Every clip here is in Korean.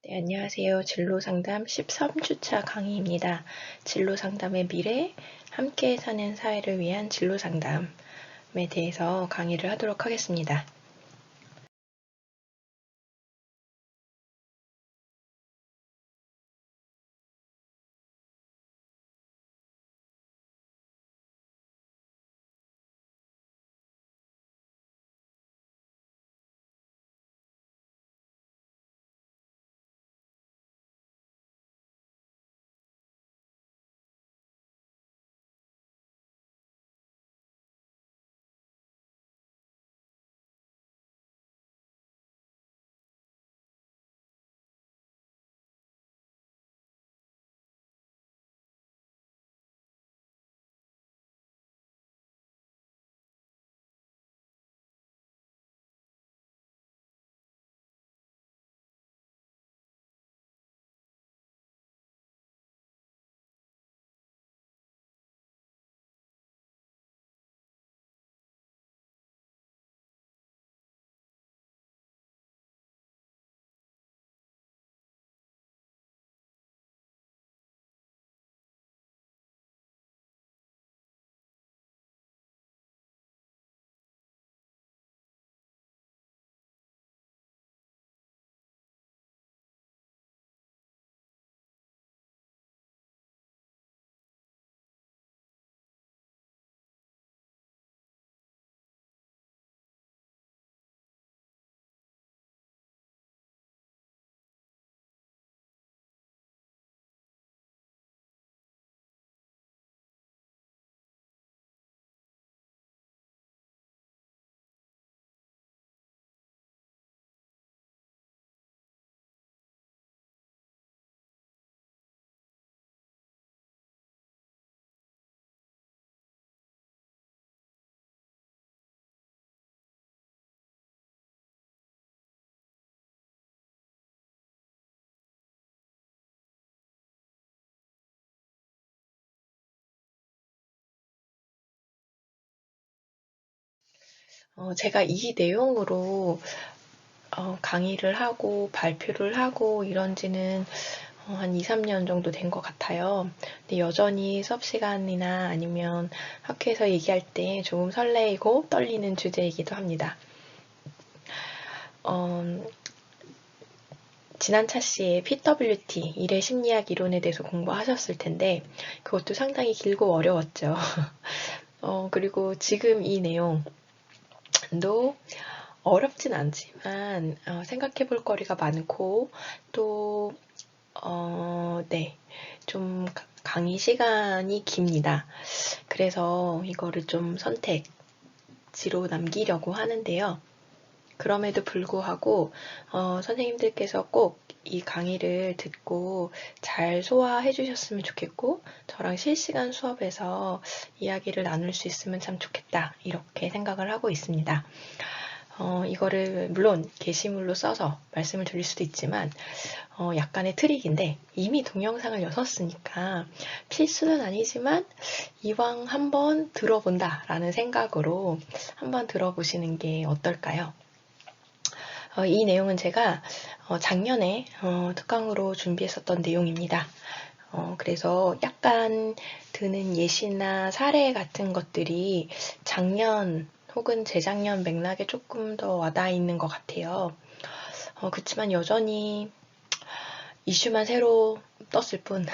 네, 안녕하세요. 진로상담 13주차 강의입니다. 진로상담의 미래, 함께 사는 사회를 위한 진로상담에 대해서 강의를 하도록 하겠습니다. 제가 이 내용으로 강의를 하고 발표를 하고 이런 지는 한 2, 3년 정도 된 것 같아요. 근데 여전히 수업 시간이나 아니면 학교에서 얘기할 때 조금 설레이고 떨리는 주제이기도 합니다. 지난 차시에 PWT, 일의 심리학 이론에 대해서 공부하셨을 텐데 그것도 상당히 길고 어려웠죠. 그리고 지금 이 내용도 어렵진 않지만 생각해 볼 거리가 많고 또 네, 좀 강의 시간이 깁니다. 그래서 이거를 좀 선택지로 남기려고 하는데요. 그럼에도 불구하고 선생님들께서 꼭 이 강의를 듣고 잘 소화해 주셨으면 좋겠고 저랑 실시간 수업에서 이야기를 나눌 수 있으면 참 좋겠다 이렇게 생각을 하고 있습니다. 이거를 물론 게시물로 써서 말씀을 드릴 수도 있지만 약간의 트릭인데 이미 동영상을 여섰으니까 필수는 아니지만 이왕 한번 들어본다 라는 생각으로 한번 들어보시는 게 어떨까요? 이 내용은 제가 작년에 특강으로 준비했었던 내용입니다. 그래서 약간 드는 예시나 사례 같은 것들이 작년 혹은 재작년 맥락에 조금 더 와닿아 있는 것 같아요. 그렇지만 여전히 이슈만 새로 떴을 뿐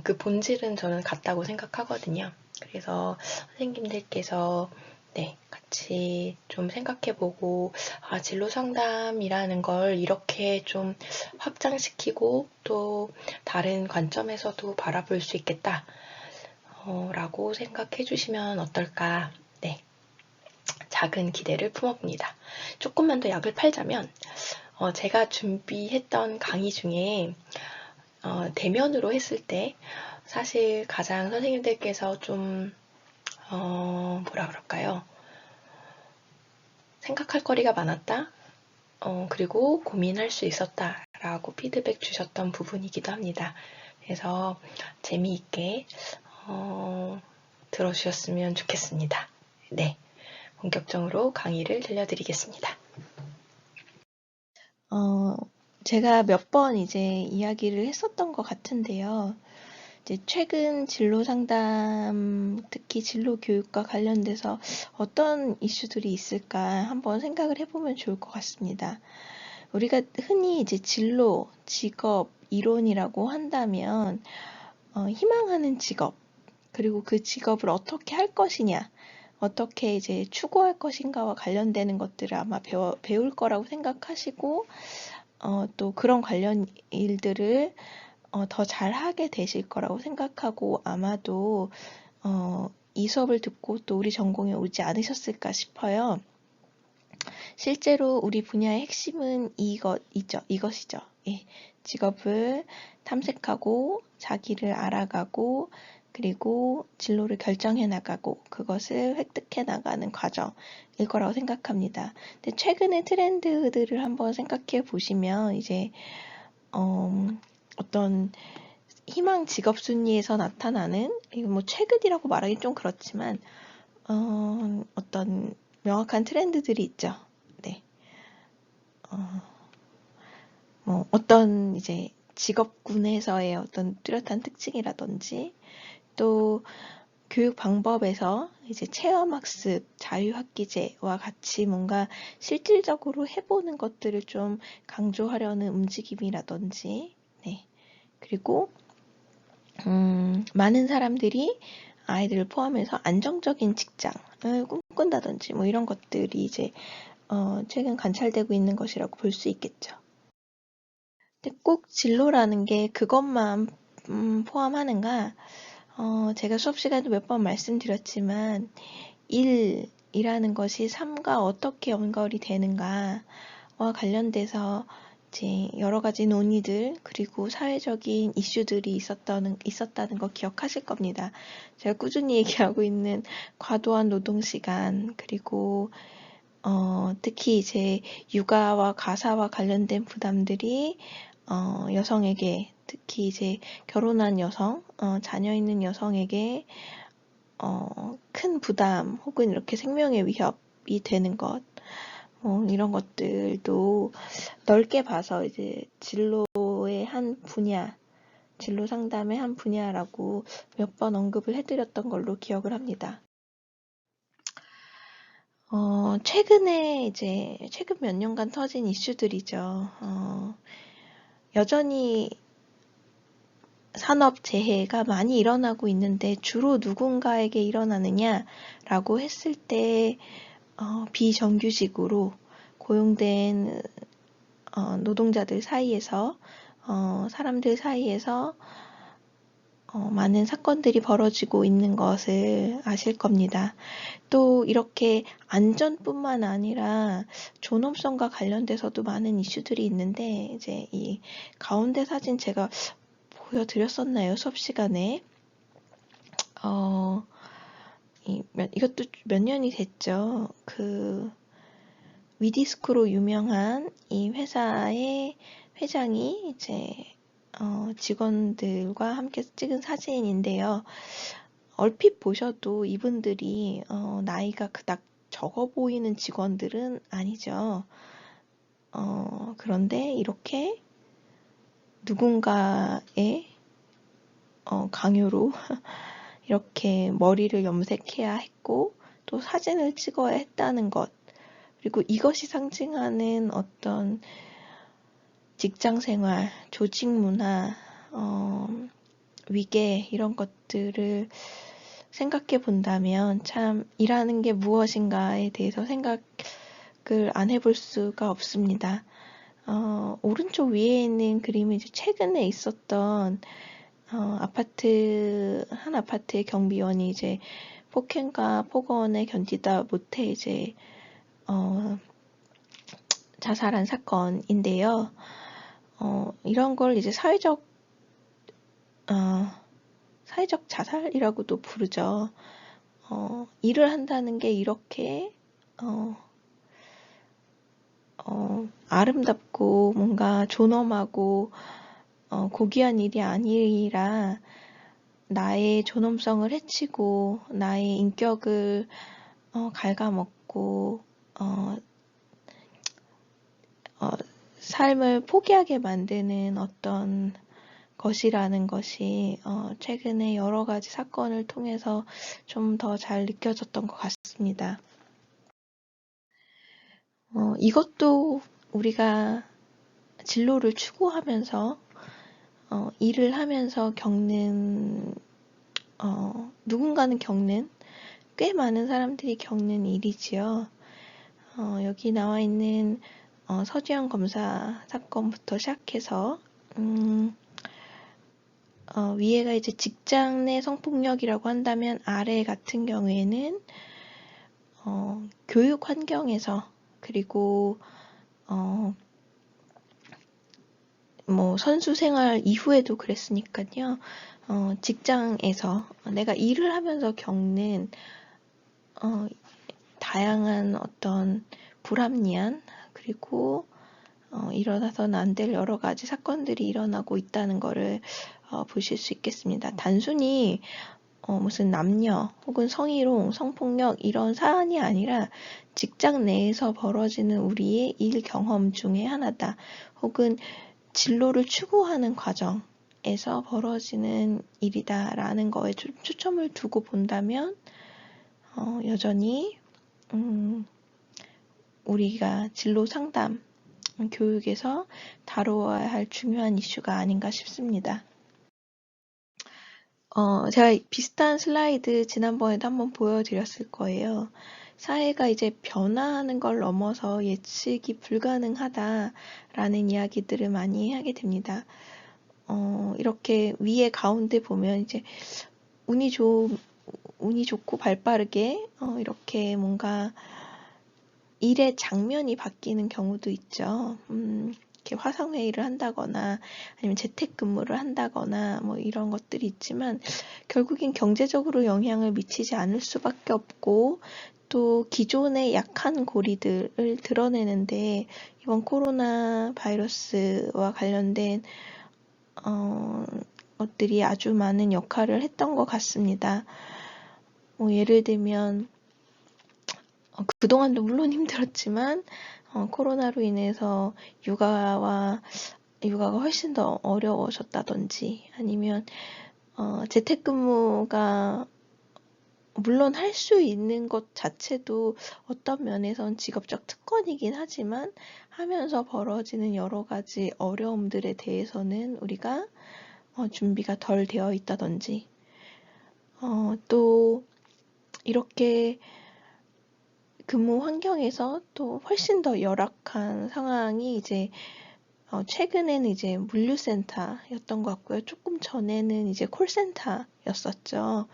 그 본질은 저는 같다고 생각하거든요. 그래서 선생님들께서 네, 같이 좀 생각해보고 진로 상담이라는 걸 이렇게 좀 확장시키고 또 다른 관점에서도 바라볼 수 있겠다 라고 생각해 주시면 어떨까. 네, 작은 기대를 품어봅니다. 조금만 더 약을 팔자면 제가 준비했던 강의 중에 대면으로 했을 때 사실 가장 선생님들께서 좀 뭐라 그럴까요? 생각할 거리가 많았다. 그리고 고민할 수 있었다 라고 피드백 주셨던 부분이기도 합니다. 그래서 재미있게 들어주셨으면 좋겠습니다. 네, 본격적으로 강의를 들려드리겠습니다. 제가 몇 번 이제 이야기를 했었던 것 같은데요. 이제 최근 진로 상담, 특히 진로 교육과 관련돼서 어떤 이슈들이 있을까 한번 생각을 해보면 좋을 것 같습니다. 우리가 흔히 이제 진로, 직업, 이론이라고 한다면, 희망하는 직업, 그리고 그 직업을 어떻게 할 것이냐, 어떻게 이제 추구할 것인가와 관련되는 것들을 아마 배울 거라고 생각하시고, 또 그런 관련 일들을 더 잘하게 되실 거라고 생각하고 아마도 이 수업을 듣고 또 우리 전공에 오지 않으셨을까 싶어요. 실제로 우리 분야의 핵심은 이것이죠. 예, 직업을 탐색하고 자기를 알아가고 그리고 진로를 결정해 나가고 그것을 획득해 나가는 과정일 거라고 생각합니다. 근데 최근의 트렌드들을 한번 생각해 보시면 이제 어떤 희망 직업 순위에서 나타나는 이거 뭐 최근이라고 말하기 좀 그렇지만 어떤 명확한 트렌드들이 있죠. 네. 뭐 어떤 이제 직업군에서의 어떤 뚜렷한 특징이라든지 또 교육 방법에서 이제 체험학습, 자유학기제와 같이 뭔가 실질적으로 해보는 것들을 좀 강조하려는 움직임이라든지, 네. 그리고 많은 사람들이 아이들을 포함해서 안정적인 직장을 꿈꾼다든지 뭐 이런 것들이 이제 최근 관찰되고 있는 것이라고 볼 수 있겠죠. 근데 꼭 진로라는 게 그것만 포함하는가? 제가 수업 시간에도 몇 번 말씀드렸지만 일이라는 것이 삶과 어떻게 연결이 되는가와 관련돼서 이제 여러 가지 논의들 그리고 사회적인 이슈들이 있었다는 거 기억하실 겁니다. 제가 꾸준히 얘기하고 있는 과도한 노동시간 그리고 특히 이제 육아와 가사와 관련된 부담들이 여성에게 특히 이제 결혼한 여성, 자녀 있는 여성에게 큰 부담 혹은 이렇게 생명의 위협이 되는 것 이런 것들도 넓게 봐서 이제 진로의 한 분야, 진로 상담의 한 분야라고 몇 번 언급을 해드렸던 걸로 기억을 합니다. 최근에 이제 최근 몇 년간 터진 이슈들이죠. 여전히 산업 재해가 많이 일어나고 있는데 주로 누군가에게 일어나느냐라고 했을 때 비정규직으로 고용된 노동자들 사이에서 사람들 사이에서 많은 사건들이 벌어지고 있는 것을 아실 겁니다. 또 이렇게 안전뿐만 아니라 존엄성과 관련돼서도 많은 이슈들이 있는데 이제 이 가운데 사진 제가 보여드렸었나요? 수업 시간에 이것도 몇 년이 됐죠. 그 위디스크로 유명한 이 회사의 회장이 이제 직원들과 함께 찍은 사진인데요. 얼핏 보셔도 이분들이 나이가 그닥 적어 보이는 직원들은 아니죠. 그런데 이렇게 누군가의 강요로 이렇게 머리를 염색해야 했고 또 사진을 찍어야 했다는 것 그리고 이것이 상징하는 어떤 직장생활, 조직문화, 위계 이런 것들을 생각해 본다면 참 일하는 게 무엇인가에 대해서 생각을 안 해볼 수가 없습니다. 오른쪽 위에 있는 그림은 이제 최근에 있었던 한 아파트의 경비원이 이제 폭행과 폭언에 견디다 못해 이제 자살한 사건인데요. 이런 걸 이제 사회적 자살이라고도 부르죠. 일을 한다는 게 이렇게 아름답고 뭔가 존엄하고 고귀한 일이 아니라 나의 존엄성을 해치고 나의 인격을 갉아먹고 삶을 포기하게 만드는 어떤 것이라는 것이 최근에 여러 가지 사건을 통해서 좀 더 잘 느껴졌던 것 같습니다. 이것도 우리가 진로를 추구하면서 일을 하면서 겪는 누군가는 겪는 꽤 많은 사람들이 겪는 일이지요. 여기 나와 있는 서지현 검사 사건부터 시작해서 위에가 이제 직장 내 성폭력이라고 한다면 아래 같은 경우에는 교육 환경에서 그리고 뭐 선수 생활 이후에도 그랬으니까요. 직장에서 내가 일을 하면서 겪는 다양한 어떤 불합리한 그리고 일어나서는 안 될 여러 가지 사건들이 일어나고 있다는 것을 보실 수 있겠습니다. 단순히 무슨 남녀 혹은 성희롱, 성폭력 이런 사안이 아니라 직장 내에서 벌어지는 우리의 일 경험 중에 하나다. 혹은 진로를 추구하는 과정에서 벌어지는 일이다라는 거에 초점을 두고 본다면 여전히 우리가 진로 상담, 교육에서 다루어야 할 중요한 이슈가 아닌가 싶습니다. 제가 비슷한 슬라이드 지난번에도 한번 보여드렸을 거예요. 사회가 이제 변화하는 걸 넘어서 예측이 불가능하다라는 이야기들을 많이 하게 됩니다. 이렇게 위에 가운데 보면 이제 운이 좋고 발빠르게 이렇게 뭔가 일의 장면이 바뀌는 경우도 있죠. 이렇게 화상회의를 한다거나 아니면 재택근무를 한다거나 뭐 이런 것들이 있지만 결국엔 경제적으로 영향을 미치지 않을 수밖에 없고 또 기존의 약한 고리들을 드러내는데 이번 코로나 바이러스와 관련된 것들이 아주 많은 역할을 했던 것 같습니다. 예를 들면 그동안도 물론 힘들었지만 코로나로 인해서 육아가 훨씬 더 어려워졌다든지 아니면 재택근무가 물론 할 수 있는 것 자체도 어떤 면에선 직업적 특권이긴 하지만 하면서 벌어지는 여러 가지 어려움들에 대해서는 우리가 준비가 덜 되어 있다든지 또 이렇게 근무 환경에서 또 훨씬 더 열악한 상황이 이제 최근에는 이제 물류센터였던 것 같고요. 조금 전에는 이제 콜센터였었죠.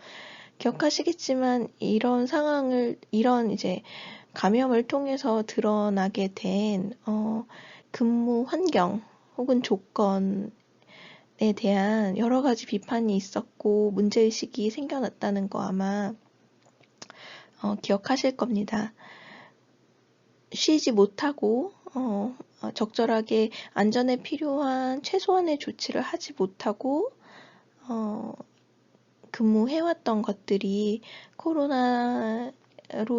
기억하시겠지만 이런 상황을 이런 이제 감염을 통해서 드러나게 된 근무 환경 혹은 조건에 대한 여러 가지 비판이 있었고 문제의식이 생겨났다는 거 아마 기억하실 겁니다. 쉬지 못하고 적절하게 안전에 필요한 최소한의 조치를 하지 못하고 근무해왔던 것들이 코로나로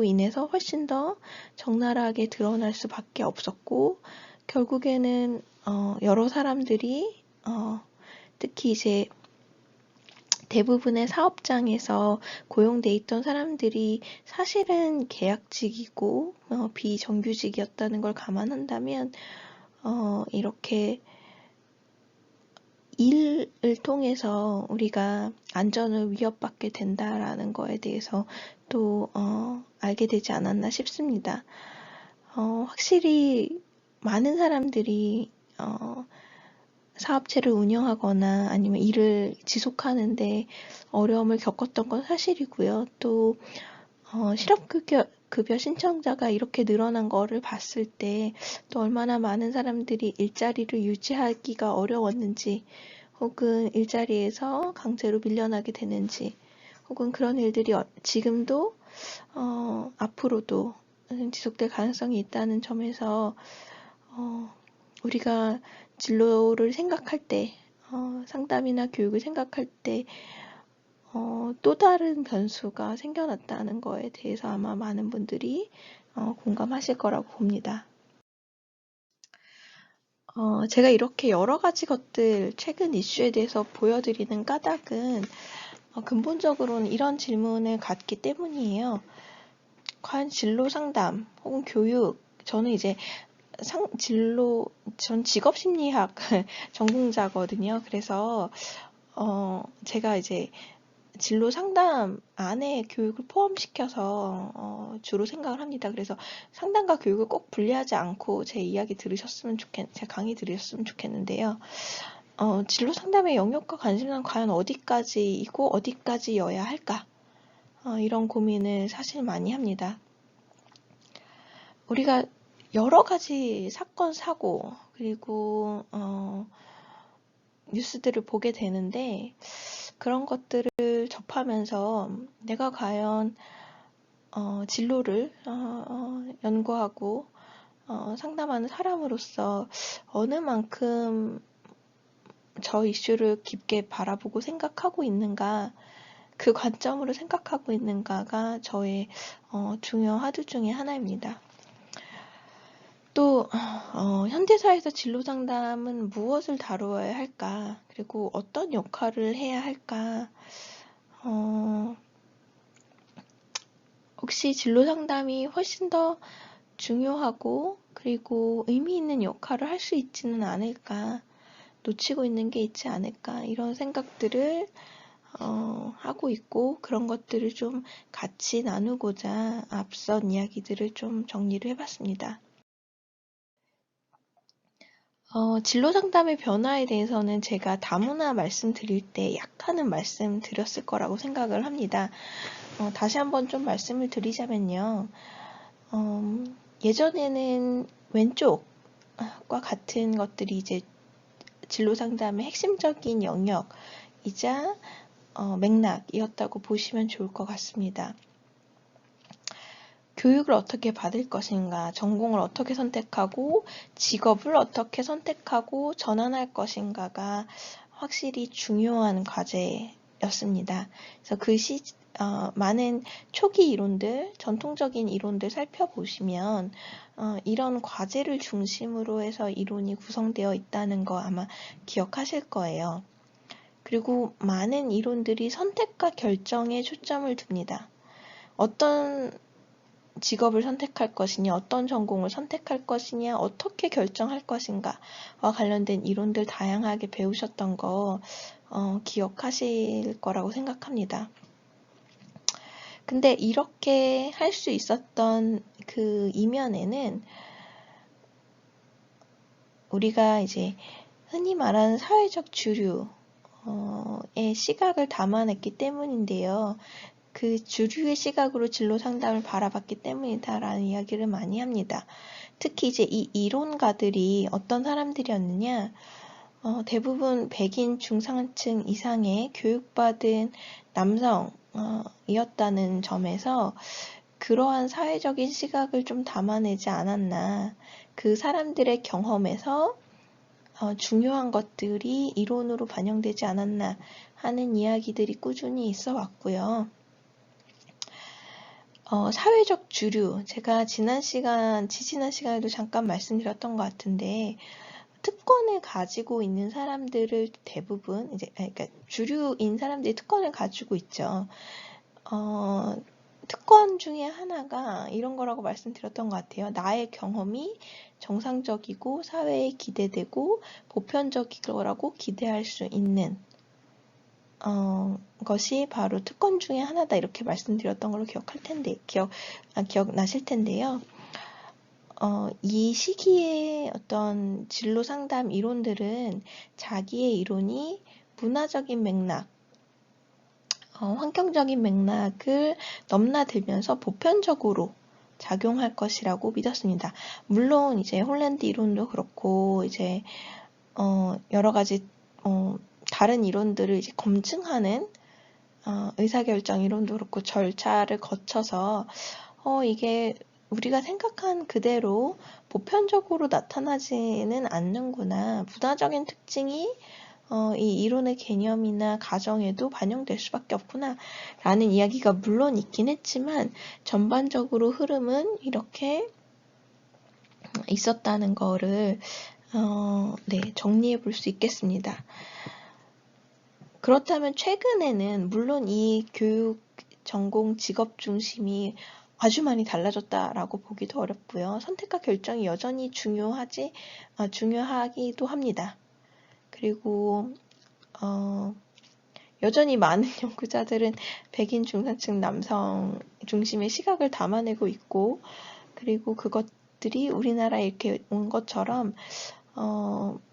인해서 훨씬 더 적나라하게 드러날 수밖에 없었고 결국에는 여러 사람들이 특히 이제 대부분의 사업장에서 고용돼 있던 사람들이 사실은 계약직이고 비정규직이었다는 걸 감안한다면 이렇게 일을 통해서 우리가 안전을 위협받게 된다라는 거에 대해서 또 알게 되지 않았나 싶습니다. 확실히 많은 사람들이 사업체를 운영하거나 아니면 일을 지속하는데 어려움을 겪었던 건 사실이고요. 또 실업급여 신청자가 이렇게 늘어난 거를 봤을 때 또 얼마나 많은 사람들이 일자리를 유지하기가 어려웠는지 혹은 일자리에서 강제로 밀려나게 되는지 혹은 그런 일들이 지금도 앞으로도 지속될 가능성이 있다는 점에서 우리가 진로를 생각할 때 상담이나 교육을 생각할 때 또 다른 변수가 생겨났다는 거에 대해서 아마 많은 분들이 공감하실 거라고 봅니다. 제가 이렇게 여러 가지 것들, 최근 이슈에 대해서 보여드리는 까닭은 근본적으로는 이런 질문을 갖기 때문이에요. 과연 진로 상담 혹은 교육, 저는 이제 전 직업심리학 전공자거든요. 그래서 제가 이제 진로 상담 안에 교육을 포함시켜서 주로 생각을 합니다. 그래서 상담과 교육을 꼭 분리하지 않고 제 강의 들으셨으면 좋겠는데요. 진로 상담의 영역과 관심사는 과연 어디까지이고 어디까지여야 할까? 이런 고민을 사실 많이 합니다. 우리가 여러 가지 사건, 사고, 그리고 뉴스들을 보게 되는데 그런 것들을 접하면서 내가 과연 진로를 연구하고 상담하는 사람으로서 어느 만큼 저 이슈를 깊게 바라보고 생각하고 있는가, 그 관점으로 생각하고 있는가가 저의 중요한 화두 중에 하나입니다. 또 현대사회에서 진로상담은 무엇을 다루어야 할까, 그리고 어떤 역할을 해야 할까, 혹시 진로상담이 훨씬 더 중요하고 그리고 의미 있는 역할을 할 수 있지는 않을까, 놓치고 있는 게 있지 않을까, 이런 생각들을 하고 있고, 그런 것들을 좀 같이 나누고자 앞선 이야기들을 좀 정리를 해봤습니다. 진로 상담의 변화에 대해서는 제가 다문화 말씀드릴 때 약간은 말씀드렸을 거라고 생각을 합니다. 다시 한번 좀 말씀을 드리자면요. 예전에는 왼쪽과 같은 것들이 이제 진로 상담의 핵심적인 영역이자 맥락이었다고 보시면 좋을 것 같습니다. 교육을 어떻게 받을 것인가, 전공을 어떻게 선택하고, 직업을 어떻게 선택하고 전환할 것인가가 확실히 중요한 과제였습니다. 그래서 많은 초기 이론들, 전통적인 이론들 살펴보시면 이런 과제를 중심으로 해서 이론이 구성되어 있다는 거 아마 기억하실 거예요. 그리고 많은 이론들이 선택과 결정에 초점을 둡니다. 어떤 직업을 선택할 것이냐, 어떤 전공을 선택할 것이냐, 어떻게 결정할 것인가와 관련된 이론들 다양하게 배우셨던 거 기억하실 거라고 생각합니다. 근데 이렇게 할 수 있었던 그 이면에는 우리가 이제 흔히 말하는 사회적 주류의 시각을 담아냈기 때문인데요. 그 주류의 시각으로 진로 상담을 바라봤기 때문이다라는 이야기를 많이 합니다. 특히 이제 이 이론가들이 어떤 사람들이었느냐, 대부분 백인 중산층 이상의 교육받은 남성이었다는 점에서 그러한 사회적인 시각을 좀 담아내지 않았나, 그 사람들의 경험에서 중요한 것들이 이론으로 반영되지 않았나 하는 이야기들이 꾸준히 있어 왔고요. 사회적 주류, 제가 지지난 시간에도 잠깐 말씀드렸던 것 같은데, 특권을 가지고 있는 사람들을 대부분, 그러니까 주류인 사람들이 특권을 가지고 있죠. 특권 중에 하나가 이런 거라고 말씀드렸던 것 같아요. 나의 경험이 정상적이고 사회에 기대되고 보편적이라고 기대할 수 있는 것이 바로 특권 중에 하나다, 이렇게 말씀드렸던 걸로 기억나실 텐데요. 이 시기의 어떤 진로 상담 이론들은 자기의 이론이 문화적인 맥락, 환경적인 맥락을 넘나들면서 보편적으로 작용할 것이라고 믿었습니다. 물론 이제 홀랜드 이론도 그렇고 이제 여러 가지 다른 이론들을 이제 검증하는 의사결정 이론도 그렇고 절차를 거쳐서 이게 우리가 생각한 그대로 보편적으로 나타나지는 않는구나, 문화적인 특징이 이 이론의 개념이나 가정에도 반영될 수밖에 없구나 라는 이야기가 물론 있긴 했지만 전반적으로 흐름은 이렇게 있었다는 거를 네, 정리해 볼 수 있겠습니다. 그렇다면 최근에는 물론 이 교육 전공 직업 중심이 아주 많이 달라졌다라고 보기도 어렵고요. 선택과 결정이 여전히 중요하기도 합니다. 그리고 여전히 많은 연구자들은 백인 중산층 남성 중심의 시각을 담아내고 있고, 그리고 그것들이 우리나라에 이렇게 온 것처럼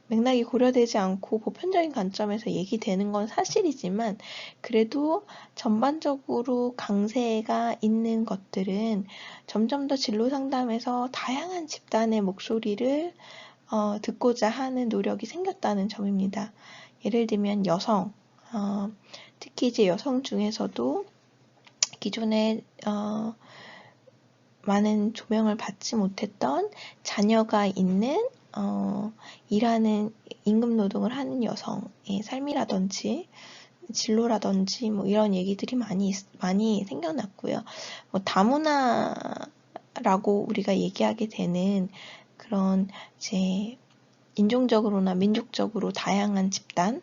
맥락이 고려되지 않고 보편적인 관점에서 얘기되는 건 사실이지만, 그래도 전반적으로 강세가 있는 것들은 점점 더 진로 상담에서 다양한 집단의 목소리를 듣고자 하는 노력이 생겼다는 점입니다. 예를 들면 여성, 특히 이제 여성 중에서도 기존에 많은 조명을 받지 못했던 자녀가 있는 일하는 임금 노동을 하는 여성의 삶이라든지 진로라든지 뭐 이런 얘기들이 많이 생겨났고요. 뭐 다문화라고 우리가 얘기하게 되는 그런 이제 인종적으로나 민족적으로 다양한 집단에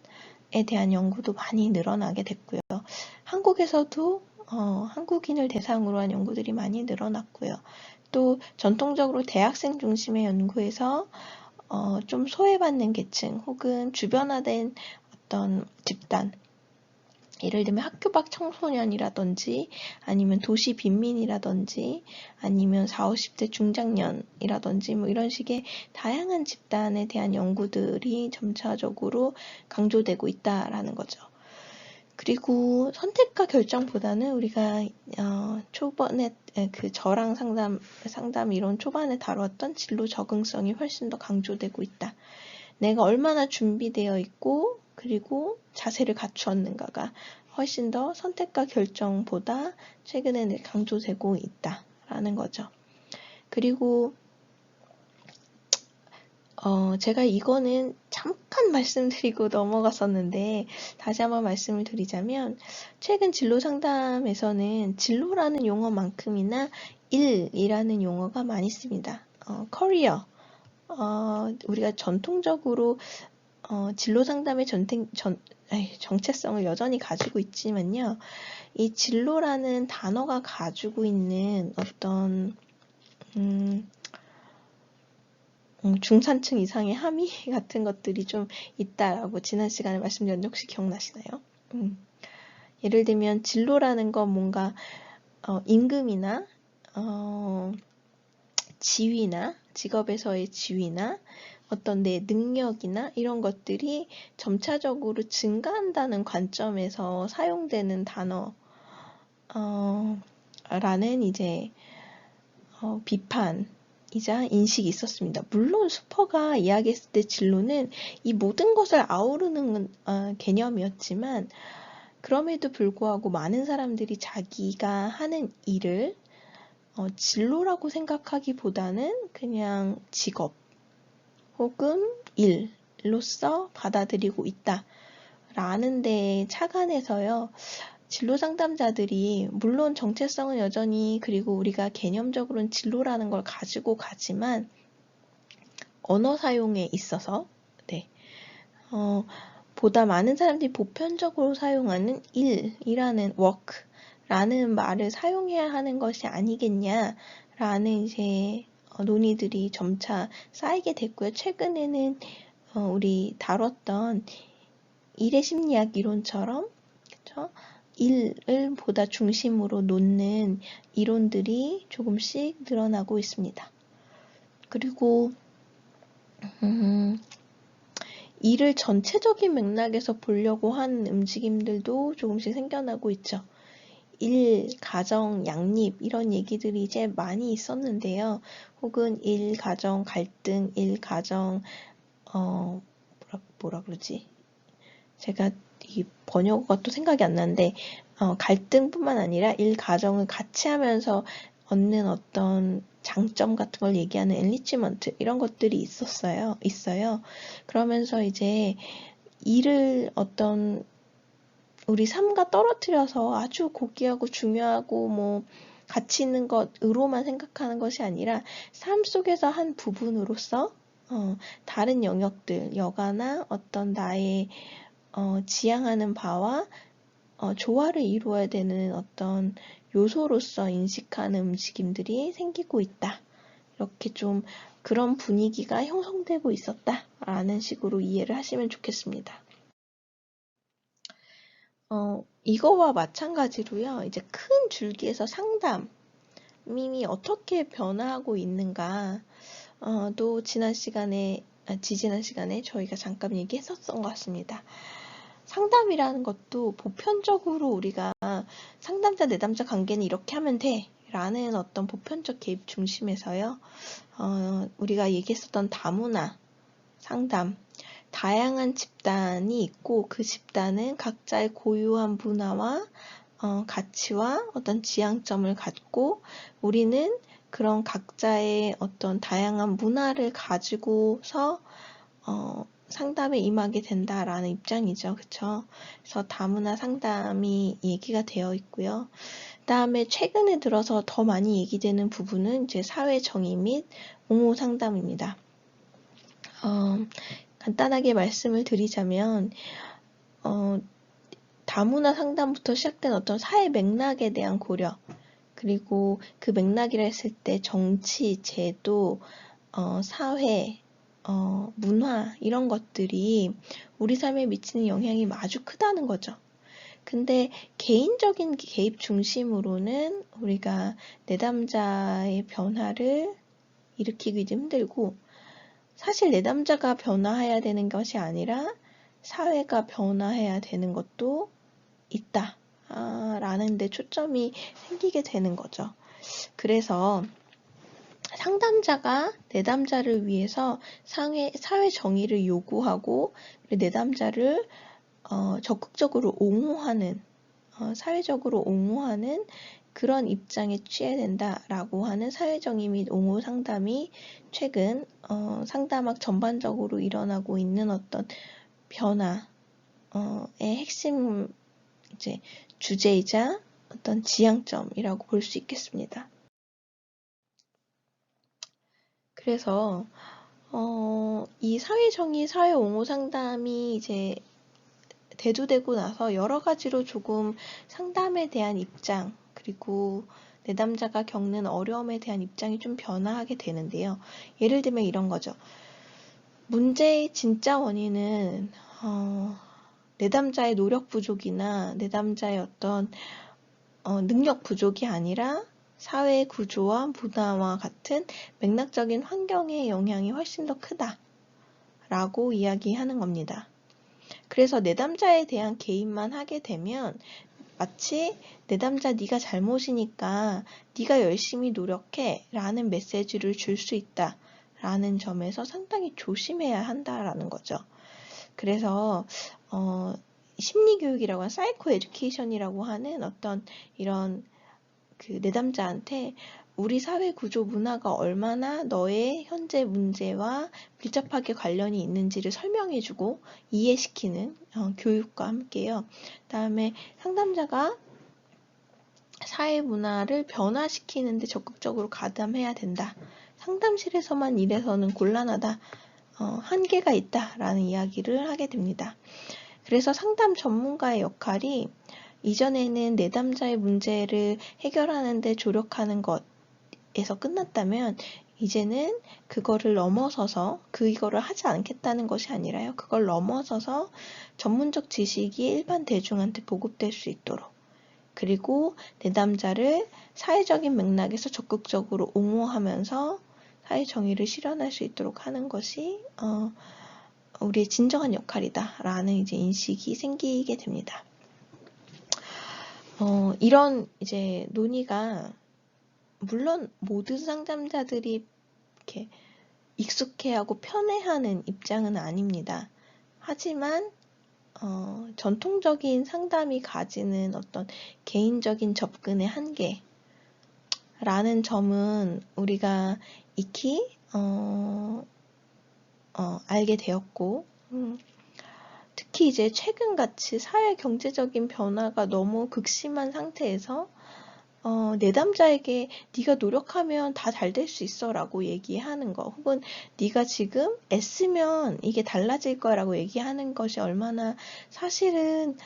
대한 연구도 많이 늘어나게 됐고요. 한국에서도 한국인을 대상으로 한 연구들이 많이 늘어났고요. 또 전통적으로 대학생 중심의 연구에서 좀 소외받는 계층 혹은 주변화된 어떤 집단, 예를 들면 학교 밖 청소년이라든지 아니면 도시 빈민이라든지 아니면 40, 50대 중장년이라든지 뭐 이런 식의 다양한 집단에 대한 연구들이 점차적으로 강조되고 있다라는 거죠. 그리고 선택과 결정보다는 우리가 초반에 그 저랑 상담 이론 초반에 다루었던 진로 적응성이 훨씬 더 강조되고 있다. 내가 얼마나 준비되어 있고 그리고 자세를 갖추었는가가 훨씬 더 선택과 결정보다 최근에 강조되고 있다라는 거죠. 그리고 제가 이거는 잠깐 말씀드리고 넘어갔었는데 다시 한번 말씀을 드리자면, 최근 진로 상담에서는 진로라는 용어만큼이나 일이라는 용어가 많이 씁니다. 커리어, 우리가 전통적으로 진로 상담의 정체성을 여전히 가지고 있지만요, 이 진로라는 단어가 가지고 있는 어떤 중산층 이상의 함의 같은 것들이 좀 있다라고 지난 시간에 말씀드렸는데 혹시 기억나시나요? 예를 들면 진로라는 건 뭔가 임금이나 지위나 직업에서의 지위나 어떤 내 능력이나 이런 것들이 점차적으로 증가한다는 관점에서 사용되는 단어라는 이제 비판이자 인식이 있었습니다. 물론 수퍼가 이야기했을 때 진로는 이 모든 것을 아우르는 개념이었지만, 그럼에도 불구하고 많은 사람들이 자기가 하는 일을 진로라고 생각하기보다는 그냥 직업 혹은 일로서 받아들이고 있다라는 데에 착안해서요, 진로 상담자들이 물론 정체성은 여전히, 그리고 우리가 개념적으로는 진로라는 걸 가지고 가지만 언어 사용에 있어서 보다 많은 사람들이 보편적으로 사용하는 일이라는 work라는 말을 사용해야 하는 것이 아니겠냐라는 이제 논의들이 점차 쌓이게 됐고요. 최근에는 우리 다뤘던 일의 심리학 이론처럼, 그렇죠? 일을 보다 중심으로 놓는 이론들이 조금씩 늘어나고 있습니다. 그리고 일을 전체적인 맥락에서 보려고 하는 움직임들도 조금씩 생겨나고 있죠. 일, 가정, 양립 이런 얘기들이 이제 많이 있었는데요. 혹은 일, 가정, 갈등, 일, 가정, 뭐라 그러지? 제가 이 번역어가 또 생각이 안 나는데, 갈등뿐만 아니라 일, 가정을 같이 하면서 얻는 어떤 장점 같은 걸 얘기하는 엔리치먼트 이런 것들이 있어요. 그러면서 이제 일을 어떤 우리 삶과 떨어뜨려서 아주 고귀하고 중요하고 뭐 가치 있는 것으로만 생각하는 것이 아니라 삶 속에서 한 부분으로서 다른 영역들, 여가나 어떤 나의 지향하는 바와 조화를 이루어야 되는 어떤 요소로서 인식하는 움직임들이 생기고 있다. 이렇게 좀 그런 분위기가 형성되고 있었다라는 식으로 이해를 하시면 좋겠습니다. 이거와 마찬가지로요. 이제 큰 줄기에서 상담이 어떻게 변화하고 있는가 또 지지난 시간에 저희가 잠깐 얘기했었던 것 같습니다. 상담이라는 것도 보편적으로 우리가 상담자 내담자 관계는 이렇게 하면 돼 라는 어떤 보편적 개입 중심에서요. 우리가 얘기했었던 다문화 상담, 다양한 집단이 있고 그 집단은 각자의 고유한 문화와 가치와 어떤 지향점을 갖고 우리는 그런 각자의 어떤 다양한 문화를 가지고서 상담에 임하게 된다라는 입장이죠. 그쵸? 그래서 다문화 상담이 얘기가 되어 있고요. 그다음에 최근에 들어서 더 많이 얘기되는 부분은 이제 사회 정의 및 옹호 상담입니다. 간단하게 말씀을 드리자면 다문화 상담부터 시작된 어떤 사회 맥락에 대한 고려, 그리고 그 맥락이라 했을 때 정치, 제도, 사회, 문화 이런 것들이 우리 삶에 미치는 영향이 아주 크다는 거죠. 근데 개인적인 개입 중심으로는 우리가 내담자의 변화를 일으키기도 힘들고 사실 내담자가 변화해야 되는 것이 아니라 사회가 변화해야 되는 것도 있다 라는 데 초점이 생기게 되는 거죠. 그래서 상담자가 내담자를 위해서 사회 정의를 요구하고 내담자를 적극적으로 옹호하는 사회적으로 옹호하는 그런 입장에 취해야 된다라고 하는 사회정의 및 옹호 상담이 최근 상담학 전반적으로 일어나고 있는 어떤 변화의 핵심 이제 주제이자 어떤 지향점이라고 볼 수 있겠습니다. 그래서 이 사회정의, 사회옹호 상담이 이제 대두되고 나서 여러 가지로 조금 상담에 대한 입장 그리고 내담자가 겪는 어려움에 대한 입장이 좀 변화하게 되는데요. 예를 들면 이런 거죠. 문제의 진짜 원인은 내담자의 노력 부족이나 내담자의 어떤 능력 부족이 아니라 사회 구조와 문화와 같은 맥락적인 환경의 영향이 훨씬 더 크다라고 이야기하는 겁니다. 그래서 내담자에 대한 개입만 하게 되면 마치 내담자 네가 잘못이니까 네가 열심히 노력해 라는 메시지를 줄 수 있다 라는 점에서 상당히 조심해야 한다라는 거죠. 그래서 심리교육이라고 하는 사이코 에듀케이션이라고 하는 어떤 이런 그 내담자한테 우리 사회 구조 문화가 얼마나 너의 현재 문제와 밀접하게 관련이 있는지를 설명해주고 이해시키는 교육과 함께요. 그다음에 상담자가 사회 문화를 변화시키는데 적극적으로 가담해야 된다. 상담실에서만 일해서는 곤란하다. 한계가 있다라는 이야기를 하게 됩니다. 그래서 상담 전문가의 역할이 이전에는 내담자의 문제를 해결하는 데 조력하는 것에서 끝났다면 이제는 그거를 넘어서서 그거를 하지 않겠다는 것이 아니라요. 그걸 넘어서서 전문적 지식이 일반 대중한테 보급될 수 있도록 그리고 내담자를 사회적인 맥락에서 적극적으로 옹호하면서 사회 정의를 실현할 수 있도록 하는 것이 우리의 진정한 역할이다라는 이제 인식이 생기게 됩니다. 이런 이제 논의가 물론 모든 상담자들이 이렇게 익숙해하고 편애하는 입장은 아닙니다. 하지만 전통적인 상담이 가지는 어떤 개인적인 접근의 한계라는 점은 우리가 익히 알게 되었고 특히 이제 최근같이 사회 경제적인 변화가 너무 극심한 상태에서 내담자에게 네가 노력하면 다 잘 될 수 있어 라고 얘기하는 거, 혹은 네가 지금 애쓰면 이게 달라질 거라고 얘기하는 것이 얼마나 사실은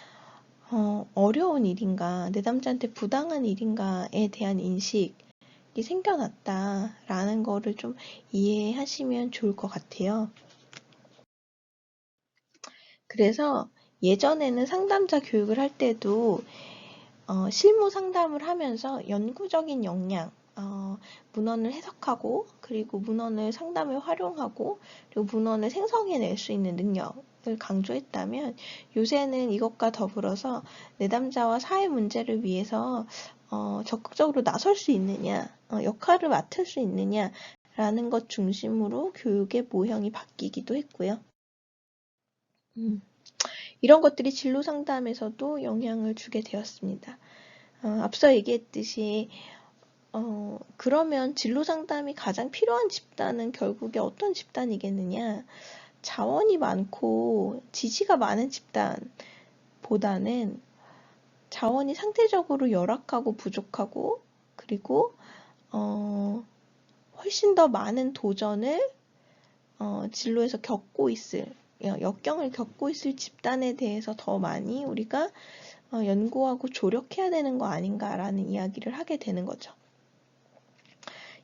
어려운 일인가, 내담자한테 부당한 일인가에 대한 인식이 생겨났다라는 거를 좀 이해하시면 좋을 것 같아요. 그래서 예전에는 상담자 교육을 할 때도 실무 상담을 하면서 연구적인 역량, 문헌을 해석하고, 그리고 문헌을 상담에 활용하고, 그리고 문헌을 생성해낼 수 있는 능력을 강조했다면, 요새는 이것과 더불어서 내담자와 사회 문제를 위해서 적극적으로 나설 수 있느냐, 역할을 맡을 수 있느냐라는 것 중심으로 교육의 모형이 바뀌기도 했고요. 이런 것들이 진로 상담에서도 영향을 주게 되었습니다. 앞서 얘기했듯이 그러면 진로 상담이 가장 필요한 집단은 결국에 어떤 집단이겠느냐? 자원이 많고 지지가 많은 집단보다는 자원이 상대적으로 열악하고 부족하고, 그리고 훨씬 더 많은 도전을 진로에서 역경을 겪고 있을 집단에 대해서 더 많이 우리가 연구하고 조력해야 되는 거 아닌가라는 이야기를 하게 되는 거죠.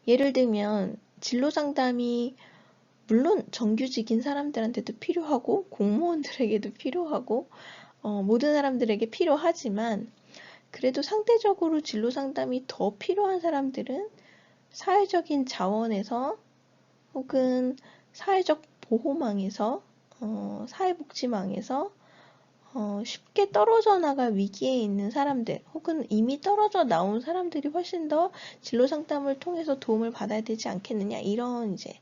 예를 들면 진로 상담이 물론 정규직인 사람들한테도 필요하고 공무원들에게도 필요하고 모든 사람들에게 필요하지만, 그래도 상대적으로 진로 상담이 더 필요한 사람들은 사회적인 자원에서, 혹은 사회적 보호망에서, 사회복지망에서 쉽게 떨어져 나갈 위기에 있는 사람들, 혹은 이미 떨어져 나온 사람들이 훨씬 더 진로 상담을 통해서 도움을 받아야 되지 않겠느냐, 이런 이제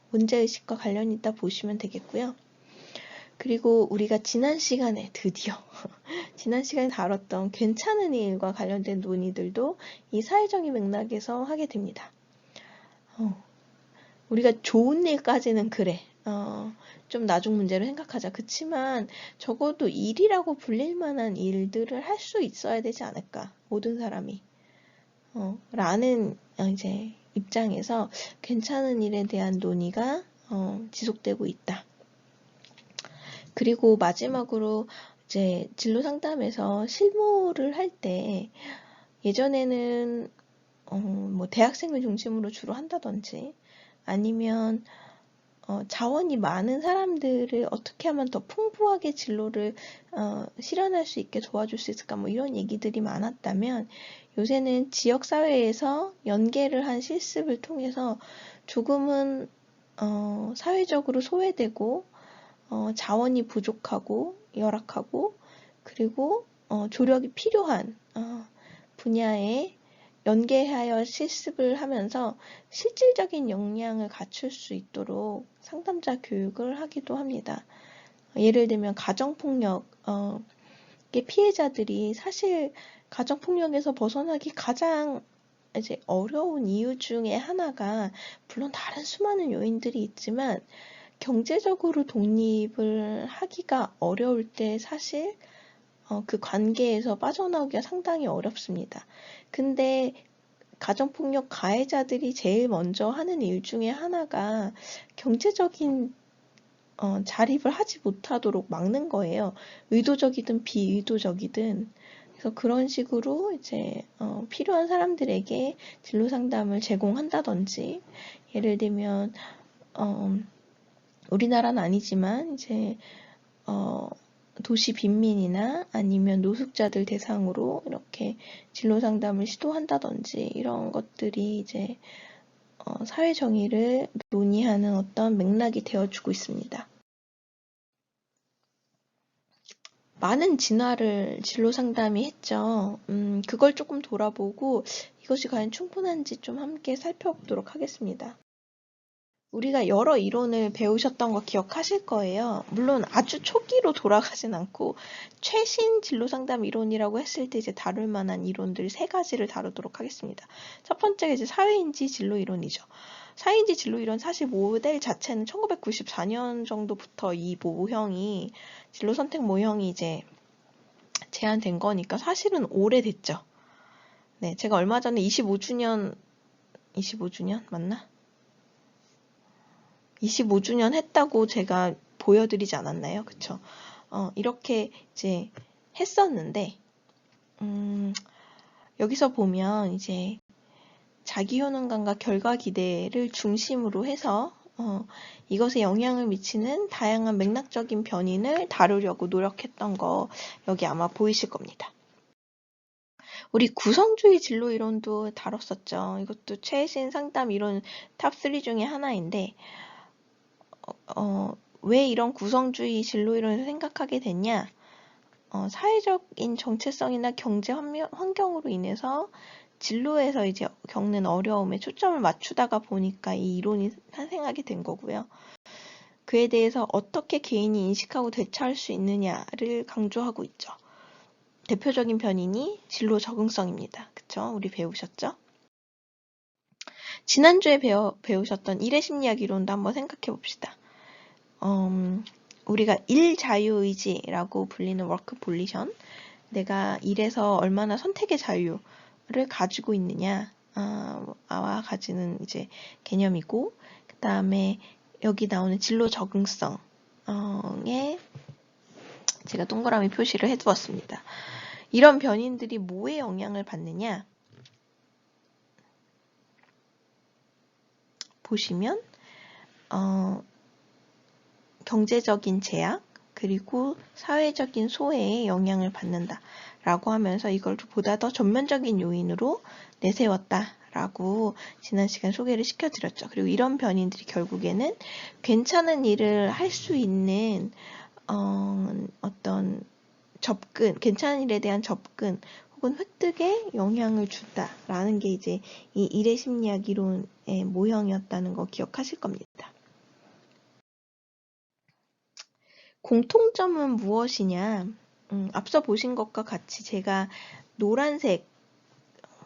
문제의식과 관련이 있다 보시면 되겠고요. 그리고 우리가 지난 시간에 드디어 지난 시간에 다뤘던 괜찮은 일과 관련된 논의들도 이 사회적인 맥락에서 하게 됩니다. 우리가 좋은 일까지는 그래, 좀 나중 문제로 생각하자. 그치만 적어도 일이라고 불릴 만한 일들을 할 수 있어야 되지 않을까, 모든 사람이 라는 이제 입장에서 괜찮은 일에 대한 논의가 지속되고 있다. 그리고 마지막으로 이제 진로 상담에서 실무를 할 때, 예전에는 뭐 대학생을 중심으로 주로 한다든지, 아니면 자원이 많은 사람들을 어떻게 하면 더 풍부하게 진로를 실현할 수 있게 도와줄 수 있을까, 뭐 이런 얘기들이 많았다면, 요새는 지역사회에서 연계를 한 실습을 통해서 조금은 사회적으로 소외되고 자원이 부족하고 열악하고, 그리고 조력이 필요한 분야에 연계하여 실습을 하면서 실질적인 역량을 갖출 수 있도록 상담자 교육을 하기도 합니다. 예를 들면 가정폭력의 피해자들이 사실 가정폭력에서 벗어나기 가장 이제 어려운 이유 중에 하나가, 물론 다른 수많은 요인들이 있지만 경제적으로 독립을 하기가 어려울 때 사실 그 관계에서 빠져나오기가 상당히 어렵습니다. 근데 가정폭력 가해자들이 제일 먼저 하는 일 중에 하나가 경제적인 자립을 하지 못하도록 막는 거예요. 의도적이든 비의도적이든. 그래서 그런 식으로 이제 필요한 사람들에게 진로 상담을 제공한다든지, 예를 들면 우리나라는 아니지만 이제 도시 빈민이나 아니면 노숙자들 대상으로 이렇게 진로 상담을 시도한다든지, 이런 것들이 이제 사회 정의를 논의하는 어떤 맥락이 되어주고 있습니다. 많은 진화를 진로 상담이 했죠. 그걸 조금 돌아보고 이것이 과연 충분한지 좀 함께 살펴보도록 하겠습니다. 우리가 여러 이론을 배우셨던 거 기억하실 거예요. 물론 아주 초기로 돌아가진 않고, 최신 진로 상담 이론이라고 했을 때 이제 다룰 만한 이론들 3가지를 다루도록 하겠습니다. 첫 번째가 이제 사회인지 진로 이론이죠. 사회인지 진로 이론, 사실 모델 자체는 1994년 정도부터 이 모형이, 진로 선택 모형이 이제 제안된 거니까 사실은 오래됐죠. 네, 제가 얼마 전에 25주년 맞나? 25주년 했다고 제가 보여드리지 않았나요? 그쵸? 이렇게 이제 했었는데, 여기서 보면 이제 자기 효능감과 결과 기대를 중심으로 해서 이것에 영향을 미치는 다양한 맥락적인 변인을 다루려고 노력했던 거 여기 아마 보이실 겁니다. 우리 구성주의 진로 이론도 다뤘었죠. 이것도 최신 상담 이론 탑3 중에 하나인데 왜 이런 구성주의 진로 이론을 생각하게 됐냐? 사회적인 정체성이나 경제 환경으로 인해서 진로에서 이제 겪는 어려움에 초점을 맞추다가 보니까 이 이론이 탄생하게 된 거고요. 그에 대해서 어떻게 개인이 인식하고 대처할 수 있느냐를 강조하고 있죠. 대표적인 변인이 진로 적응성입니다. 그쵸? 우리 배우셨죠? 지난주에 배우셨던 일의 심리학 이론도 한번 생각해 봅시다. 우리가 일 자유의지라고 불리는 워크 볼리션, 내가 일에서 얼마나 선택의 자유를 가지고 있느냐, 와 가지는 이제 개념이고, 그 다음에 여기 나오는 진로 적응성에 제가 동그라미 표시를 해두었습니다. 이런 변인들이 뭐에 영향을 받느냐? 보시면 경제적인 제약 그리고 사회적인 소외에 영향을 받는다라고 하면서 이걸 보다 더 전면적인 요인으로 내세웠다라고 지난 시간 소개를 시켜드렸죠. 그리고 이런 변인들이 결국에는 괜찮은 일을 할 수 있는 어떤 접근, 괜찮은 일에 대한 접근 혹은 획득에 영향을 준다라는 게 이제 이 일의 심리학 이론의 모형이었다는 거 기억하실 겁니다. 공통점은 무엇이냐? 앞서 보신 것과 같이 제가 노란색,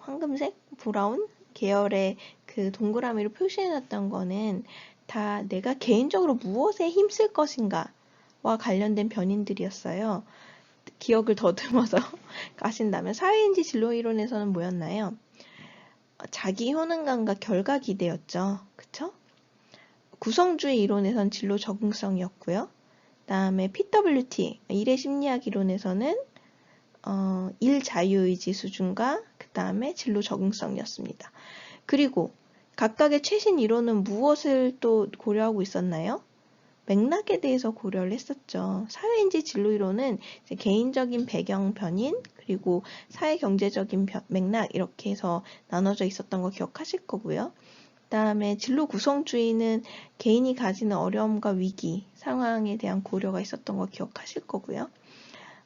황금색, 브라운 계열의 그 동그라미로 표시해놨던 거는 다 내가 개인적으로 무엇에 힘쓸 것인가와 관련된 변인들이었어요. 기억을 더듬어서 가신다면 사회인지 진로 이론에서는 뭐였나요? 자기 효능감과 결과 기대였죠. 그쵸? 구성주의 이론에서는 진로 적응성이었고요. 다음에 PWT, 일의 심리학 이론에서는 일 자유의지 수준과 그 다음에 진로 적응성이었습니다. 그리고 각각의 최신 이론은 무엇을 또 고려하고 있었나요? 맥락에 대해서 고려를 했었죠. 사회인지 진로 이론은 이제 개인적인 배경 변인 그리고 사회 경제적인 맥락 이렇게 해서 나눠져 있었던 거 기억하실 거고요. 그다음에 진로 구성주의는 개인이 가지는 어려움과 위기, 상황에 대한 고려가 있었던 거 기억하실 거고요.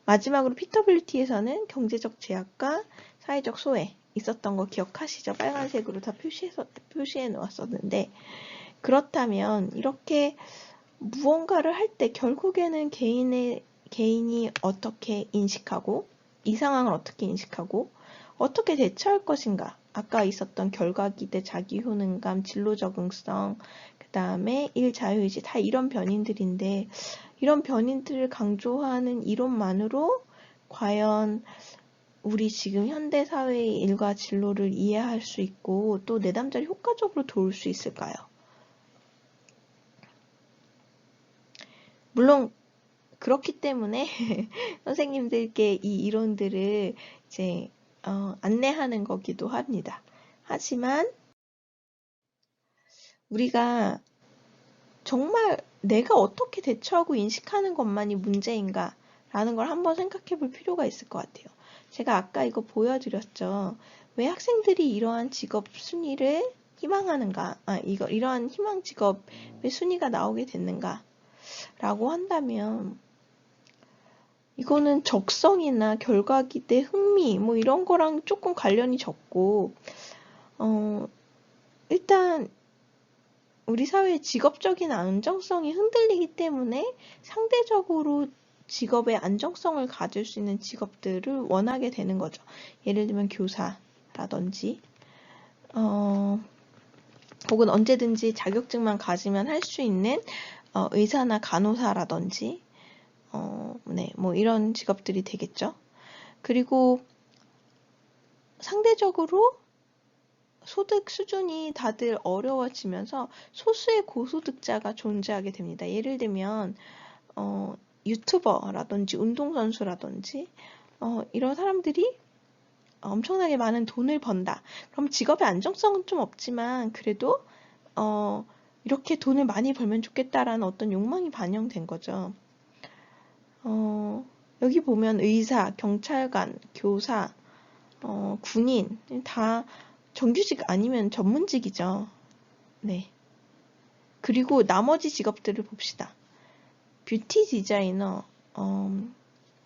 마지막으로 PWT에서는 경제적 제약과 사회적 소외 있었던 거 기억하시죠? 빨간색으로 다 표시해 놓았었는데 그렇다면 이렇게 무언가를 할 때 결국에는 개인이 어떻게 인식하고 이 상황을 어떻게 인식하고 어떻게 대처할 것인가 아까 있었던 결과 기대, 자기 효능감, 진로 적응성, 그 다음에 일 자유의지 다 이런 변인들인데 이런 변인들을 강조하는 이론만으로 과연 우리 지금 현대 사회의 일과 진로를 이해할 수 있고 또 내담자를 효과적으로 도울 수 있을까요? 물론 그렇기 때문에 선생님들께 이 이론들을 이제 안내하는 거기도 합니다. 하지만 우리가 정말 내가 어떻게 대처하고 인식하는 것만이 문제인가 라는 걸 한번 생각해 볼 필요가 있을 것 같아요. 제가 아까 이거 보여드렸죠. 왜 학생들이 이러한 직업 순위를 희망하는가, 이러한 희망 직업의 순위가 나오게 됐는가 라고 한다면 이거는 적성이나 결과 기대, 흥미 뭐 이런 거랑 조금 관련이 적고 일단 우리 사회의 직업적인 안정성이 흔들리기 때문에 상대적으로 직업의 안정성을 가질 수 있는 직업들을 원하게 되는 거죠. 예를 들면 교사라든지 혹은 언제든지 자격증만 가지면 할 수 있는 의사나 간호사라든지 네, 뭐 이런 직업들이 되겠죠. 그리고 상대적으로 소득 수준이 다들 어려워지면서 소수의 고소득자가 존재하게 됩니다. 예를 들면 유튜버라든지 운동선수라든지 이런 사람들이 엄청나게 많은 돈을 번다. 그럼 직업의 안정성은 좀 없지만 그래도 이렇게 돈을 많이 벌면 좋겠다라는 어떤 욕망이 반영된 거죠. 여기 보면 의사, 경찰관, 교사, 군인 다 정규직 아니면 전문직이죠. 네. 그리고 나머지 직업들을 봅시다. 뷰티 디자이너,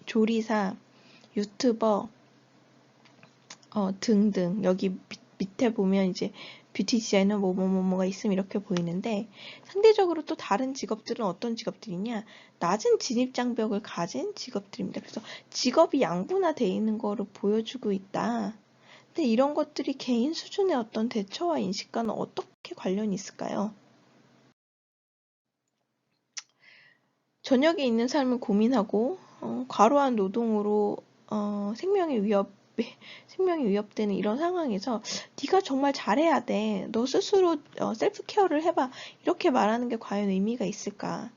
조리사, 유튜버 등등. 여기 밑에 보면 이제 뷰티 디자이너 뭐가 있으면 이렇게 보이는데, 상대적으로 또 다른 직업들은 어떤 직업들이냐, 낮은 진입장벽을 가진 직업들입니다. 그래서 직업이 양분화되어 있는 거를 보여주고 있다. 근데 이런 것들이 개인 수준의 어떤 대처와 인식과는 어떻게 관련이 있을까요? 저녁에 있는 삶을 고민하고 과로한 노동으로 생명이 위협되는 이런 상황에서 네가 정말 잘해야 돼. 너 스스로 셀프 케어를 해봐. 이렇게 말하는 게 과연 의미가 있을까?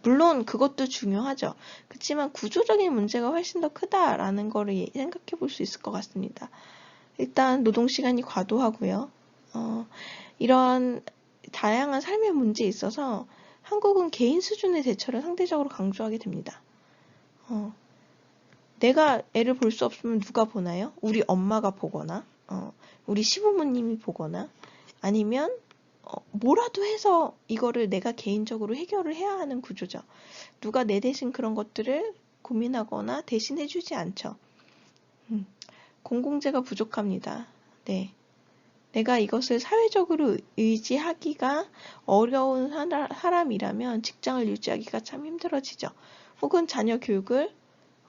물론 그것도 중요하죠. 그렇지만 구조적인 문제가 훨씬 더 크다라는 거를 생각해 볼 수 있을 것 같습니다. 일단 노동시간이 과도하고요. 이런 다양한 삶의 문제에 있어서 한국은 개인 수준의 대처를 상대적으로 강조하게 됩니다. 내가 애를 볼 수 없으면 누가 보나요? 우리 엄마가 보거나, 우리 시부모님이 보거나, 아니면 뭐라도 해서 이거를 내가 개인적으로 해결을 해야 하는 구조죠. 누가 내 대신 그런 것들을 고민하거나 대신 해주지 않죠. 공공재가 부족합니다. 네. 내가 이것을 사회적으로 의지하기가 어려운 사람이라면 직장을 유지하기가 참 힘들어지죠. 혹은 자녀 교육을,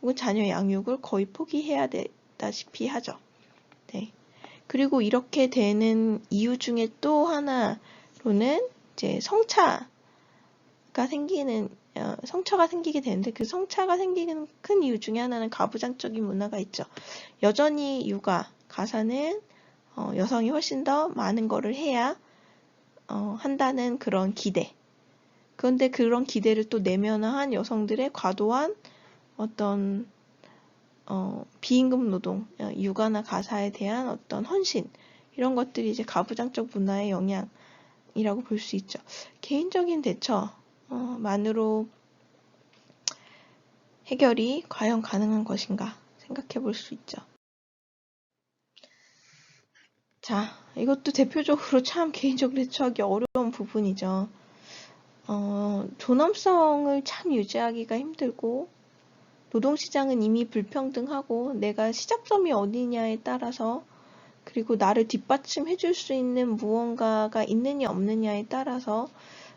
혹은 자녀 양육을 거의 포기해야 되다시피 하죠. 네. 그리고 이렇게 되는 이유 중에 또 하나로는 이제 성차가 생기게 되는데, 그 성차가 생기는 큰 이유 중에 하나는 가부장적인 문화가 있죠. 여전히 육아, 가사는 여성이 훨씬 더 많은 거를 해야 한다는 그런 기대. 그런데 그런 기대를 또 내면화한 여성들의 과도한 어떤 비임금 노동, 육아나 가사에 대한 어떤 헌신, 이런 것들이 이제 가부장적 문화의 영향이라고 볼 수 있죠. 개인적인 대처만으로 해결이 과연 가능한 것인가 생각해 볼 수 있죠. 자, 이것도 대표적으로 참 개인적으로 대처하기 어려운 부분이죠. 존엄성을 참 유지하기가 힘들고, 노동시장은 이미 불평등하고 내가 시작점이 어디냐에 따라서, 그리고 나를 뒷받침해 줄 수 있는 무언가가 있느냐 없느냐에 따라서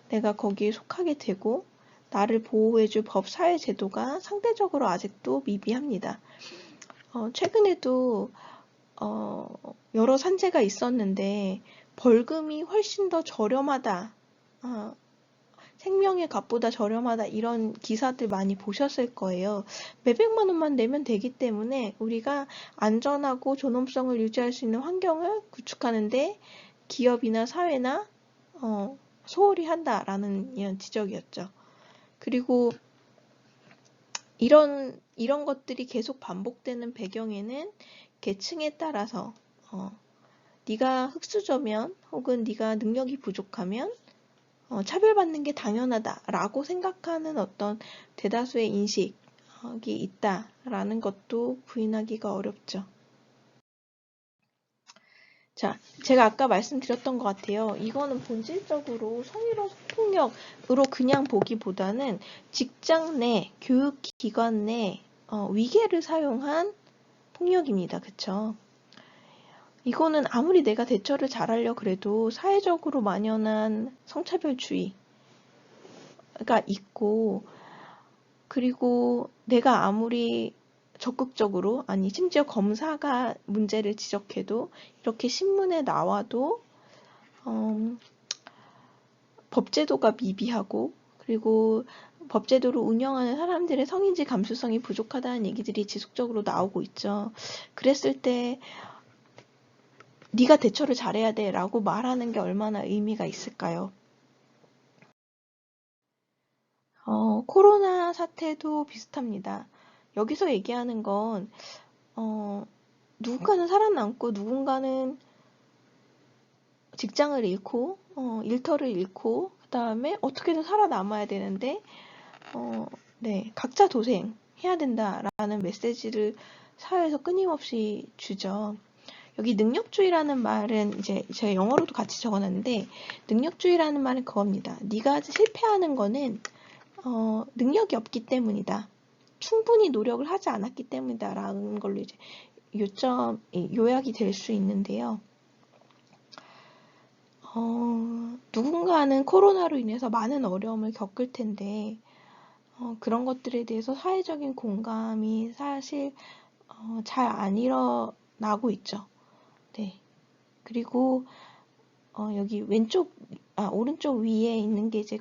내가 거기에 속하게 되고, 나를 보호해 줄 법, 사회 제도가 상대적으로 아직도 미비합니다. 최근에도 여러 산재가 있었는데 벌금이 훨씬 더 저렴하다, 생명의 값보다 저렴하다, 이런 기사들 많이 보셨을 거예요. 몇백만 원만 내면 되기 때문에 우리가 안전하고 존엄성을 유지할 수 있는 환경을 구축하는데 기업이나 사회나 소홀히 한다라는 이런 지적이었죠. 그리고 이런 것들이 계속 반복되는 배경에는 계층에 따라서 네가 흑수저면 혹은 네가 능력이 부족하면 차별받는 게 당연하다라고 생각하는 어떤 대다수의 인식이 있다라는 것도 부인하기가 어렵죠. 자, 제가 아까 말씀드렸던 것 같아요. 이거는 본질적으로 성희롱 성폭력으로 그냥 보기보다는 직장 내, 교육기관 내 위계를 사용한 폭력입니다. 그쵸? 이거는 아무리 내가 대처를 잘하려 그래도 사회적으로 만연한 성차별주의가 있고, 그리고 내가 아무리 적극적으로, 아니 심지어 검사가 문제를 지적해도 이렇게 신문에 나와도 법제도가 미비하고, 그리고 법제도를 운영하는 사람들의 성인지 감수성이 부족하다는 얘기들이 지속적으로 나오고 있죠. 그랬을 때 네가 대처를 잘해야 돼 라고 말하는 게 얼마나 의미가 있을까요? 코로나 사태도 비슷합니다. 여기서 얘기하는 건 누군가는 살아남고 누군가는 직장을 잃고 일터를 잃고 그 다음에 어떻게든 살아남아야 되는데 네, 각자 도생해야 된다라는 메시지를 사회에서 끊임없이 주죠. 여기 능력주의라는 말은 이제 제가 영어로도 같이 적어놨는데 능력주의라는 말은 그겁니다. 네가 실패하는 거는 능력이 없기 때문이다. 충분히 노력을 하지 않았기 때문이다 라는 걸로 이제 요약이 될 수 있는데요. 누군가는 코로나로 인해서 많은 어려움을 겪을 텐데 그런 것들에 대해서 사회적인 공감이 사실 잘 안 일어나고 있죠. 네. 그리고 여기 오른쪽 위에 있는 게 이제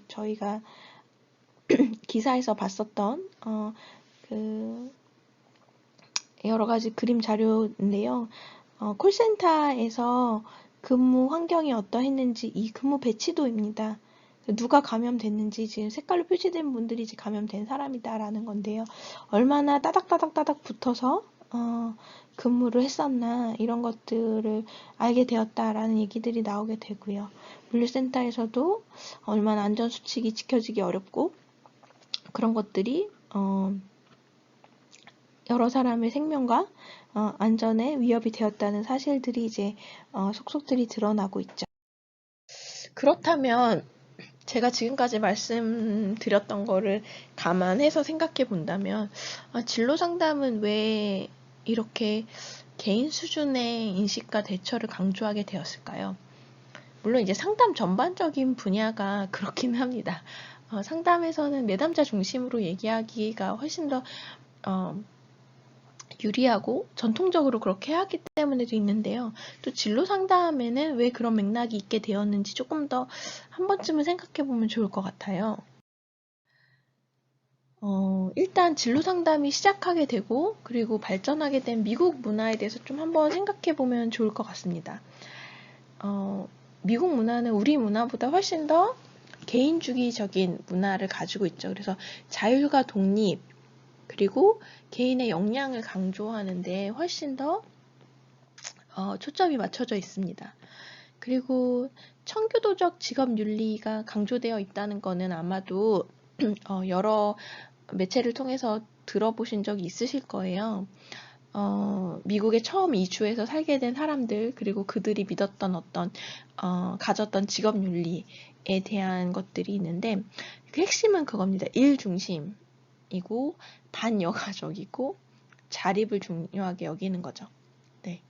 저희가 기사에서 봤었던 그 여러 가지 그림 자료인데요. 콜센터에서 근무 환경이 어떠했는지 이 근무 배치도입니다. 누가 감염됐는지 지금 색깔로 표시된 분들이 이제 감염된 사람이다라는 건데요. 얼마나 따닥따닥따닥 붙어서 근무를 했었나 이런 것들을 알게 되었다라는 얘기들이 나오게 되고요. 물류센터에서도 얼마나 안전수칙이 지켜지기 어렵고 그런 것들이 여러 사람의 생명과 안전에 위협이 되었다는 사실들이 이제 속속들이 드러나고 있죠. 그렇다면 제가 지금까지 말씀드렸던 거를 감안해서 생각해 본다면 진로 상담은 왜 이렇게 개인 수준의 인식과 대처를 강조하게 되었을까요? 물론 이제 상담 전반적인 분야가 그렇긴 합니다. 상담에서는 내담자 중심으로 얘기하기가 훨씬 더 유리하고 전통적으로 그렇게 해왔기 때문에도 있는데요. 또 진로 상담에는 왜 그런 맥락이 있게 되었는지 조금 더 한 번쯤은 생각해 보면 좋을 것 같아요. 일단 진로 상담이 시작하게 되고 그리고 발전하게 된 미국 문화에 대해서 좀 한번 생각해 보면 좋을 것 같습니다. 미국 문화는 우리 문화보다 훨씬 더 개인주의적인 문화를 가지고 있죠. 그래서 자율과 독립 그리고 개인의 역량을 강조하는데 훨씬 더 초점이 맞춰져 있습니다. 그리고 청교도적 직업윤리가 강조되어 있다는 것은 아마도 여러 매체를 통해서 들어보신 적이 있으실 거예요. 미국에 처음 이주해서 살게 된 사람들 그리고 그들이 믿었던 가졌던 직업윤리에 대한 것들이 있는데 그 핵심은 그겁니다. 일 중심이고 반여가적이고 자립을 중요하게 여기는 거죠. 네.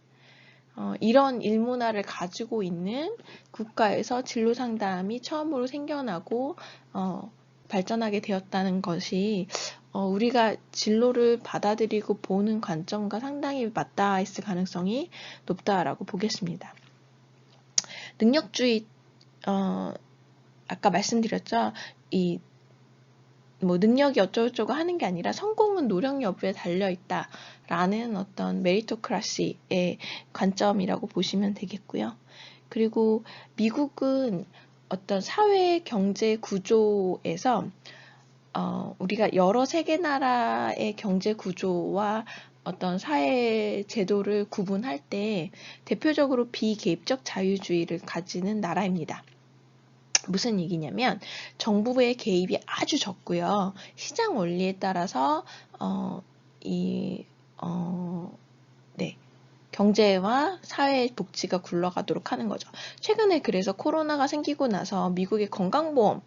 이런 일문화를 가지고 있는 국가에서 진로 상담이 처음으로 생겨나고 발전하게 되었다는 것이 우리가 진로를 받아들이고 보는 관점과 상당히 맞닿아 있을 가능성이 높다라고 보겠습니다. 능력주의 아까 말씀드렸죠. 능력이 어쩌고저쩌고 하는 게 아니라 성공은 노력 여부에 달려있다라는 어떤 메리토크라시의 관점이라고 보시면 되겠고요. 그리고 미국은 어떤 사회 경제 구조에서 우리가 여러 세계 나라의 경제 구조와 어떤 사회 제도를 구분할 때 대표적으로 비개입적 자유주의를 가지는 나라입니다. 무슨 얘기냐면 정부의 개입이 아주 적고요. 시장 원리에 따라서 경제와 사회 복지가 굴러가도록 하는 거죠. 최근에 그래서 코로나가 생기고 나서 미국의 건강보험,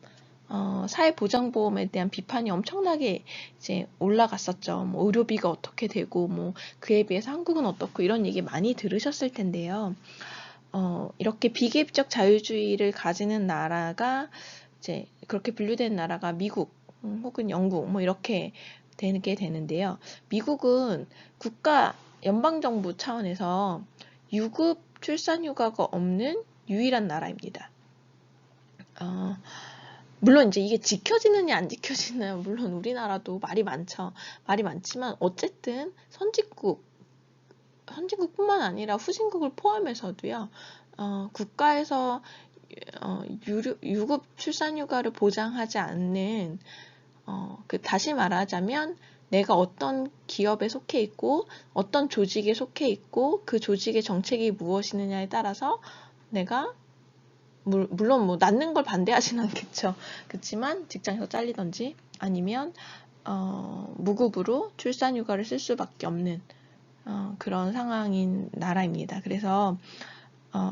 사회보장보험에 대한 비판이 엄청나게 이제 올라갔었죠. 의료비가 어떻게 되고 그에 비해서 한국은 어떻고 이런 얘기 많이 들으셨을 텐데요. 이렇게 비개입적 자유주의를 가지는 나라가 이제 그렇게 분류된 나라가 미국 혹은 영국 이렇게 되게 되는데요. 미국은 국가 연방정부 차원에서 유급 출산휴가가 없는 유일한 나라입니다. 물론 이제 이게 지켜지느냐 안 지켜지느냐, 물론 우리나라도 말이 많죠. 말이 많지만 어쨌든 선진국뿐만 아니라 후진국을 포함해서도요, 국가에서 유급 출산휴가를 보장하지 않는, 다시 말하자면 내가 어떤 기업에 속해 있고 어떤 조직에 속해 있고 그 조직의 정책이 무엇이느냐에 따라서 내가 물론 뭐 낳는 걸 반대하진 않겠죠. 그렇지만 직장에서 잘리던지 아니면 무급으로 출산휴가를 쓸 수밖에 없는 그런 상황인 나라입니다. 그래서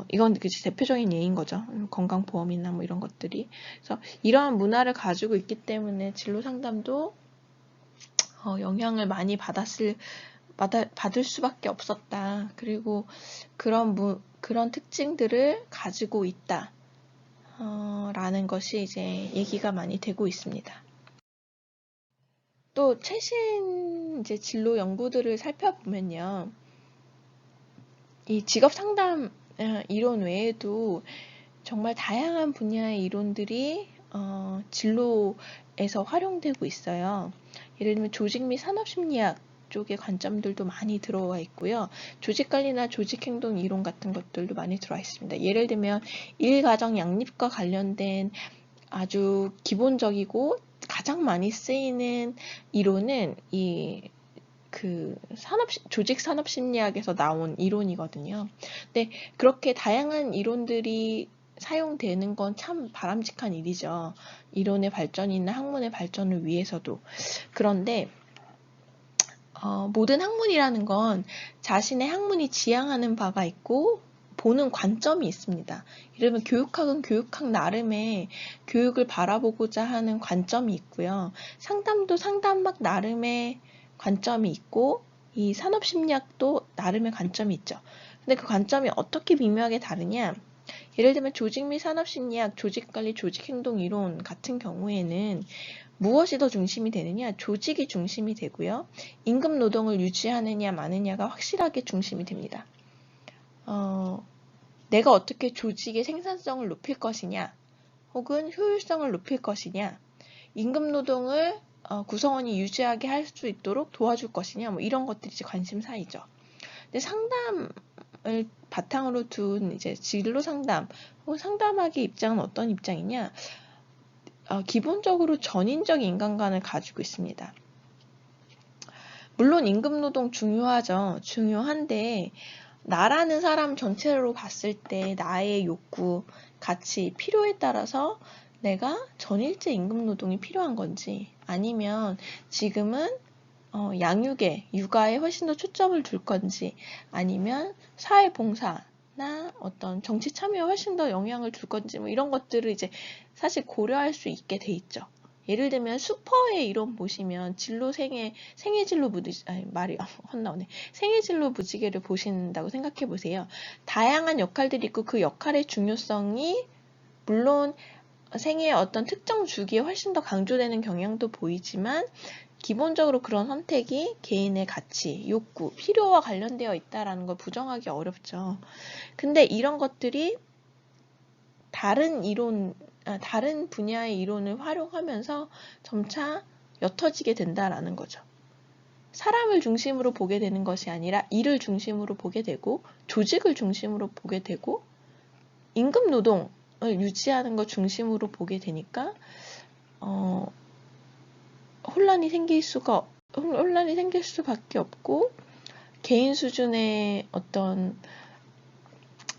이건 대표적인 예인 거죠. 건강보험이나 뭐 이런 것들이. 그래서 이러한 문화를 가지고 있기 때문에 진로 상담도 영향을 많이 받을 수밖에 없었다. 그리고 그런 특징들을 가지고 있다. 라는 것이 이제 얘기가 많이 되고 있습니다. 또 최신 이제 진로 연구들을 살펴보면요. 이 직업 상담 이론 외에도 정말 다양한 분야의 이론들이 진로에서 활용되고 있어요. 예를 들면 조직 및 산업심리학 쪽의 관점들도 많이 들어와 있고요. 조직관리나 조직행동 이론 같은 것들도 많이 들어와 있습니다. 예를 들면 일가정 양립과 관련된 아주 기본적이고 가장 많이 쓰이는 이론은 조직 산업 심리학에서 나온 이론이거든요. 근데 그렇게 다양한 이론들이 사용되는 건 참 바람직한 일이죠. 이론의 발전이나 학문의 발전을 위해서도. 그런데 모든 학문이라는 건 자신의 학문이 지향하는 바가 있고 보는 관점이 있습니다. 예를 들면 교육학은 교육학 나름의 교육을 바라보고자 하는 관점이 있고요. 상담도 상담학 나름의 관점이 있고 이 산업심리학도 나름의 관점이 있죠. 근데 그 관점이 어떻게 미묘하게 다르냐? 예를 들면 조직 및 산업심리학, 조직관리, 조직행동이론 같은 경우에는 무엇이 더 중심이 되느냐? 조직이 중심이 되고요. 임금 노동을 유지하느냐 마느냐가 확실하게 중심이 됩니다. 내가 어떻게 조직의 생산성을 높일 것이냐, 혹은 효율성을 높일 것이냐, 임금 노동을 구성원이 유지하게 할 수 있도록 도와줄 것이냐, 뭐 이런 것들이 이제 관심사이죠. 근데 상담을 바탕으로 둔 이제 진로 상담 혹은 상담학의 입장은 어떤 입장이냐? 기본적으로 전인적 인간관을 가지고 있습니다. 물론 임금 노동 중요하죠. 중요한데 나라는 사람 전체로 봤을 때 나의 욕구, 가치, 필요에 따라서 내가 전일제 임금 노동이 필요한 건지 아니면 지금은 양육에, 육아에 훨씬 더 초점을 둘 건지 아니면 사회봉사나 어떤 정치 참여에 훨씬 더 영향을 줄 건지 뭐 이런 것들을 이제 사실 고려할 수 있게 돼 있죠. 예를 들면 슈퍼의 이론 보시면 생애진로 무지개를 보신다고 생각해 보세요. 다양한 역할들이 있고 그 역할의 중요성이 물론 생애의 어떤 특정 주기에 훨씬 더 강조되는 경향도 보이지만 기본적으로 그런 선택이 개인의 가치, 욕구, 필요와 관련되어 있다는 걸 부정하기 어렵죠. 근데 이런 것들이 다른 분야의 이론을 활용하면서 점차 옅어지게 된다라는 거죠. 사람을 중심으로 보게 되는 것이 아니라 일을 중심으로 보게 되고 조직을 중심으로 보게 되고 임금 노동을 유지하는 것 중심으로 보게 되니까 혼란이 생길 수밖에 없고 개인 수준의 어떤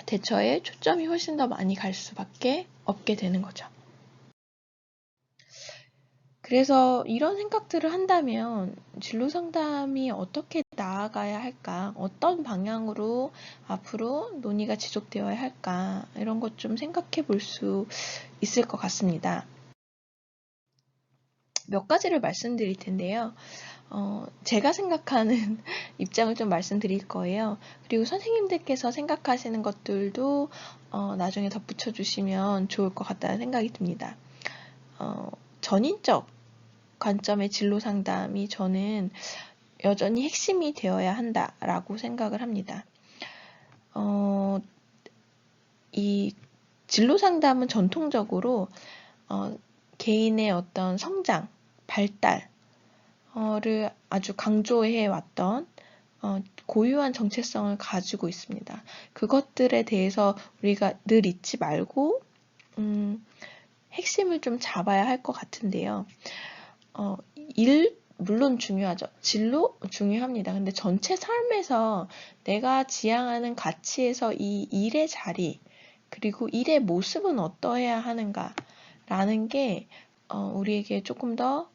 대처에 초점이 훨씬 더 많이 갈 수밖에 없게 되는 거죠. 그래서 이런 생각들을 한다면 진로 상담이 어떻게 나아가야 할까? 어떤 방향으로 앞으로 논의가 지속되어야 할까? 이런 것 좀 생각해 볼 수 있을 것 같습니다. 몇 가지를 말씀드릴 텐데요. 제가 생각하는 입장을 좀 말씀드릴 거예요. 그리고 선생님들께서 생각하시는 것들도 나중에 덧붙여 주시면 좋을 것 같다는 생각이 듭니다. 전인적 관점의 진로 상담이 저는 여전히 핵심이 되어야 한다라고 생각을 합니다. 이 진로 상담은 전통적으로 개인의 어떤 성장, 발달을 아주 강조해 왔던 고유한 정체성을 가지고 있습니다. 그것들에 대해서 우리가 늘 잊지 말고 핵심을 좀 잡아야 할 것 같은데요. 물론 중요하죠. 진로 중요합니다. 근데 전체 삶에서 내가 지향하는 가치에서 이 일의 자리, 그리고 일의 모습은 어떠해야 하는가라는 게 우리에게 조금 더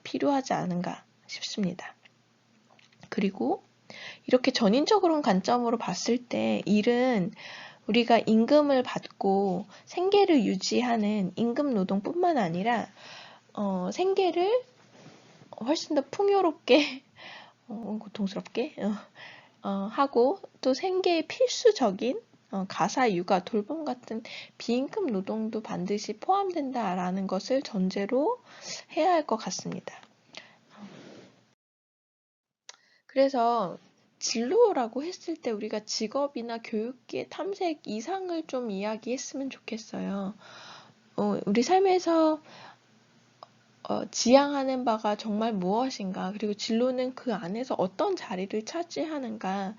필요하지 않은가 싶습니다. 그리고 이렇게 전인적인 관점으로 봤을 때 일은 우리가 임금을 받고 생계를 유지하는 임금 노동뿐만 아니라 생계를 훨씬 더 풍요롭게 고통스럽게 하고 또 생계에 필수적인 가사, 육아, 돌봄 같은 비임금 노동도 반드시 포함된다라는 것을 전제로 해야 할 것 같습니다. 그래서 진로라고 했을 때 우리가 직업이나 교육계 탐색 이상을 좀 이야기했으면 좋겠어요. 우리 삶에서 지향하는 바가 정말 무엇인가, 그리고 진로는 그 안에서 어떤 자리를 차지하는가,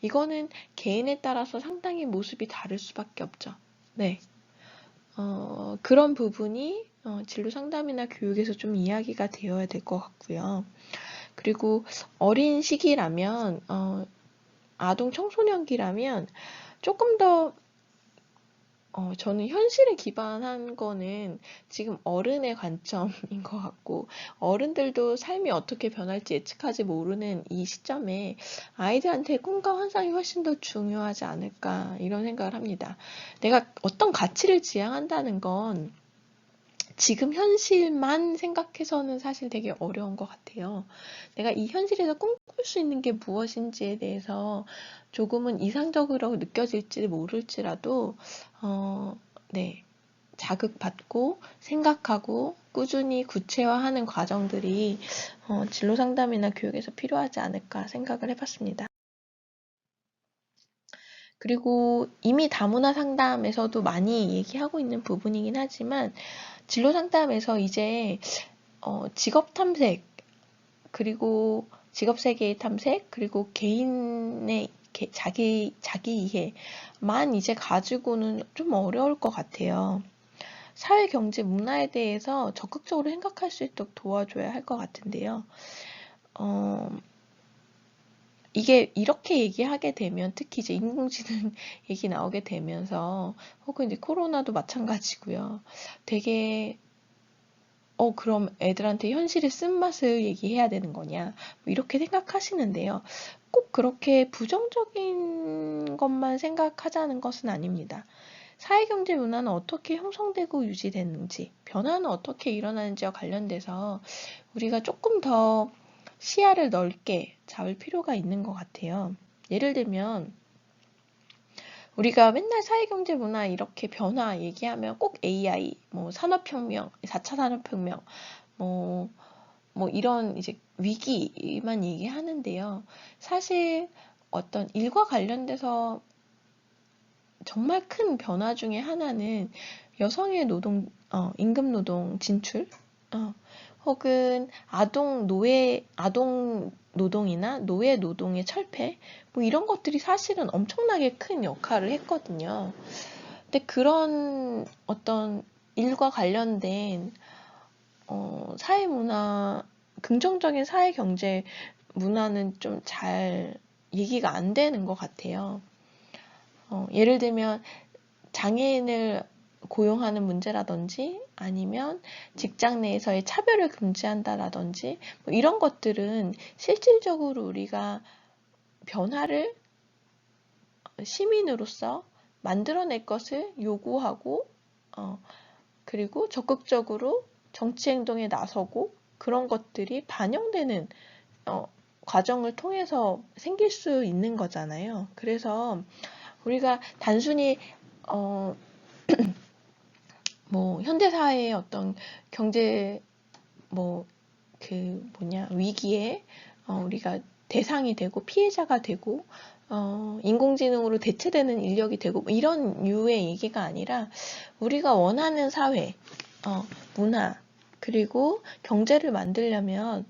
이거는 개인에 따라서 상당히 모습이 다를 수밖에 없죠. 네. 그런 부분이 진로 상담이나 교육에서 좀 이야기가 되어야 될 것 같고요. 그리고 어린 시기라면, 아동 청소년기라면 조금 더 저는 현실에 기반한 거는 지금 어른의 관점인 것 같고, 어른들도 삶이 어떻게 변할지 예측하지 모르는 이 시점에 아이들한테 꿈과 환상이 훨씬 더 중요하지 않을까, 이런 생각을 합니다. 내가 어떤 가치를 지향한다는 건 지금 현실만 생각해서는 사실 되게 어려운 것 같아요. 내가 이 현실에서 꿈꿀 수 있는 게 무엇인지에 대해서 조금은 이상적으로 느껴질지 모를지라도 네, 자극받고 생각하고 꾸준히 구체화하는 과정들이 진로 상담이나 교육에서 필요하지 않을까 생각을 해봤습니다. 그리고 이미 다문화 상담에서도 많이 얘기하고 있는 부분이긴 하지만 진로 상담에서 이제 직업 탐색, 그리고 직업 세계의 탐색, 그리고 개인의 자기 이해만 이제 가지고는 좀 어려울 것 같아요. 사회, 경제, 문화에 대해서 적극적으로 생각할 수 있도록 도와줘야 할 것 같은데요. 이게 이렇게 얘기하게 되면, 특히 이제 인공지능 얘기 나오게 되면서, 혹은 이제 코로나도 마찬가지고요. 되게 그럼 애들한테 현실의 쓴맛을 얘기해야 되는 거냐, 뭐 이렇게 생각하시는데요. 꼭 그렇게 부정적인 것만 생각하자는 것은 아닙니다. 사회경제 문화는 어떻게 형성되고 유지되는지, 변화는 어떻게 일어나는지와 관련돼서 우리가 조금 더 시야를 넓게 잡을 필요가 있는 것 같아요. 예를 들면 우리가 맨날 사회경제 문화 이렇게 변화 얘기하면 꼭 AI, 뭐 산업혁명, 4차 산업혁명, 뭐 이런 이제 위기만 얘기하는데요. 사실 어떤 일과 관련돼서 정말 큰 변화 중에 하나는 여성의 임금 노동 진출, 혹은 아동 노동이나 노예 노동의 철폐, 뭐 이런 것들이 사실은 엄청나게 큰 역할을 했거든요. 근데 그런 어떤 일과 관련된 사회 문화, 긍정적인 사회 경제 문화는 좀 잘 얘기가 안 되는 것 같아요. 예를 들면 장애인을 고용하는 문제라든지, 아니면 직장 내에서의 차별을 금지한다라든지, 뭐 이런 것들은 실질적으로 우리가 변화를 시민으로서 만들어낼 것을 요구하고, 그리고 적극적으로 정치 행동에 나서고, 그런 것들이 반영되는 과정을 통해서 생길 수 있는 거잖아요. 그래서 우리가 단순히 뭐 현대사회의 어떤 경제 위기에 우리가 대상이 되고 피해자가 되고 인공지능으로 대체되는 인력이 되고, 뭐 이런 류의 얘기가 아니라 우리가 원하는 사회, 문화, 그리고 경제를 만들려면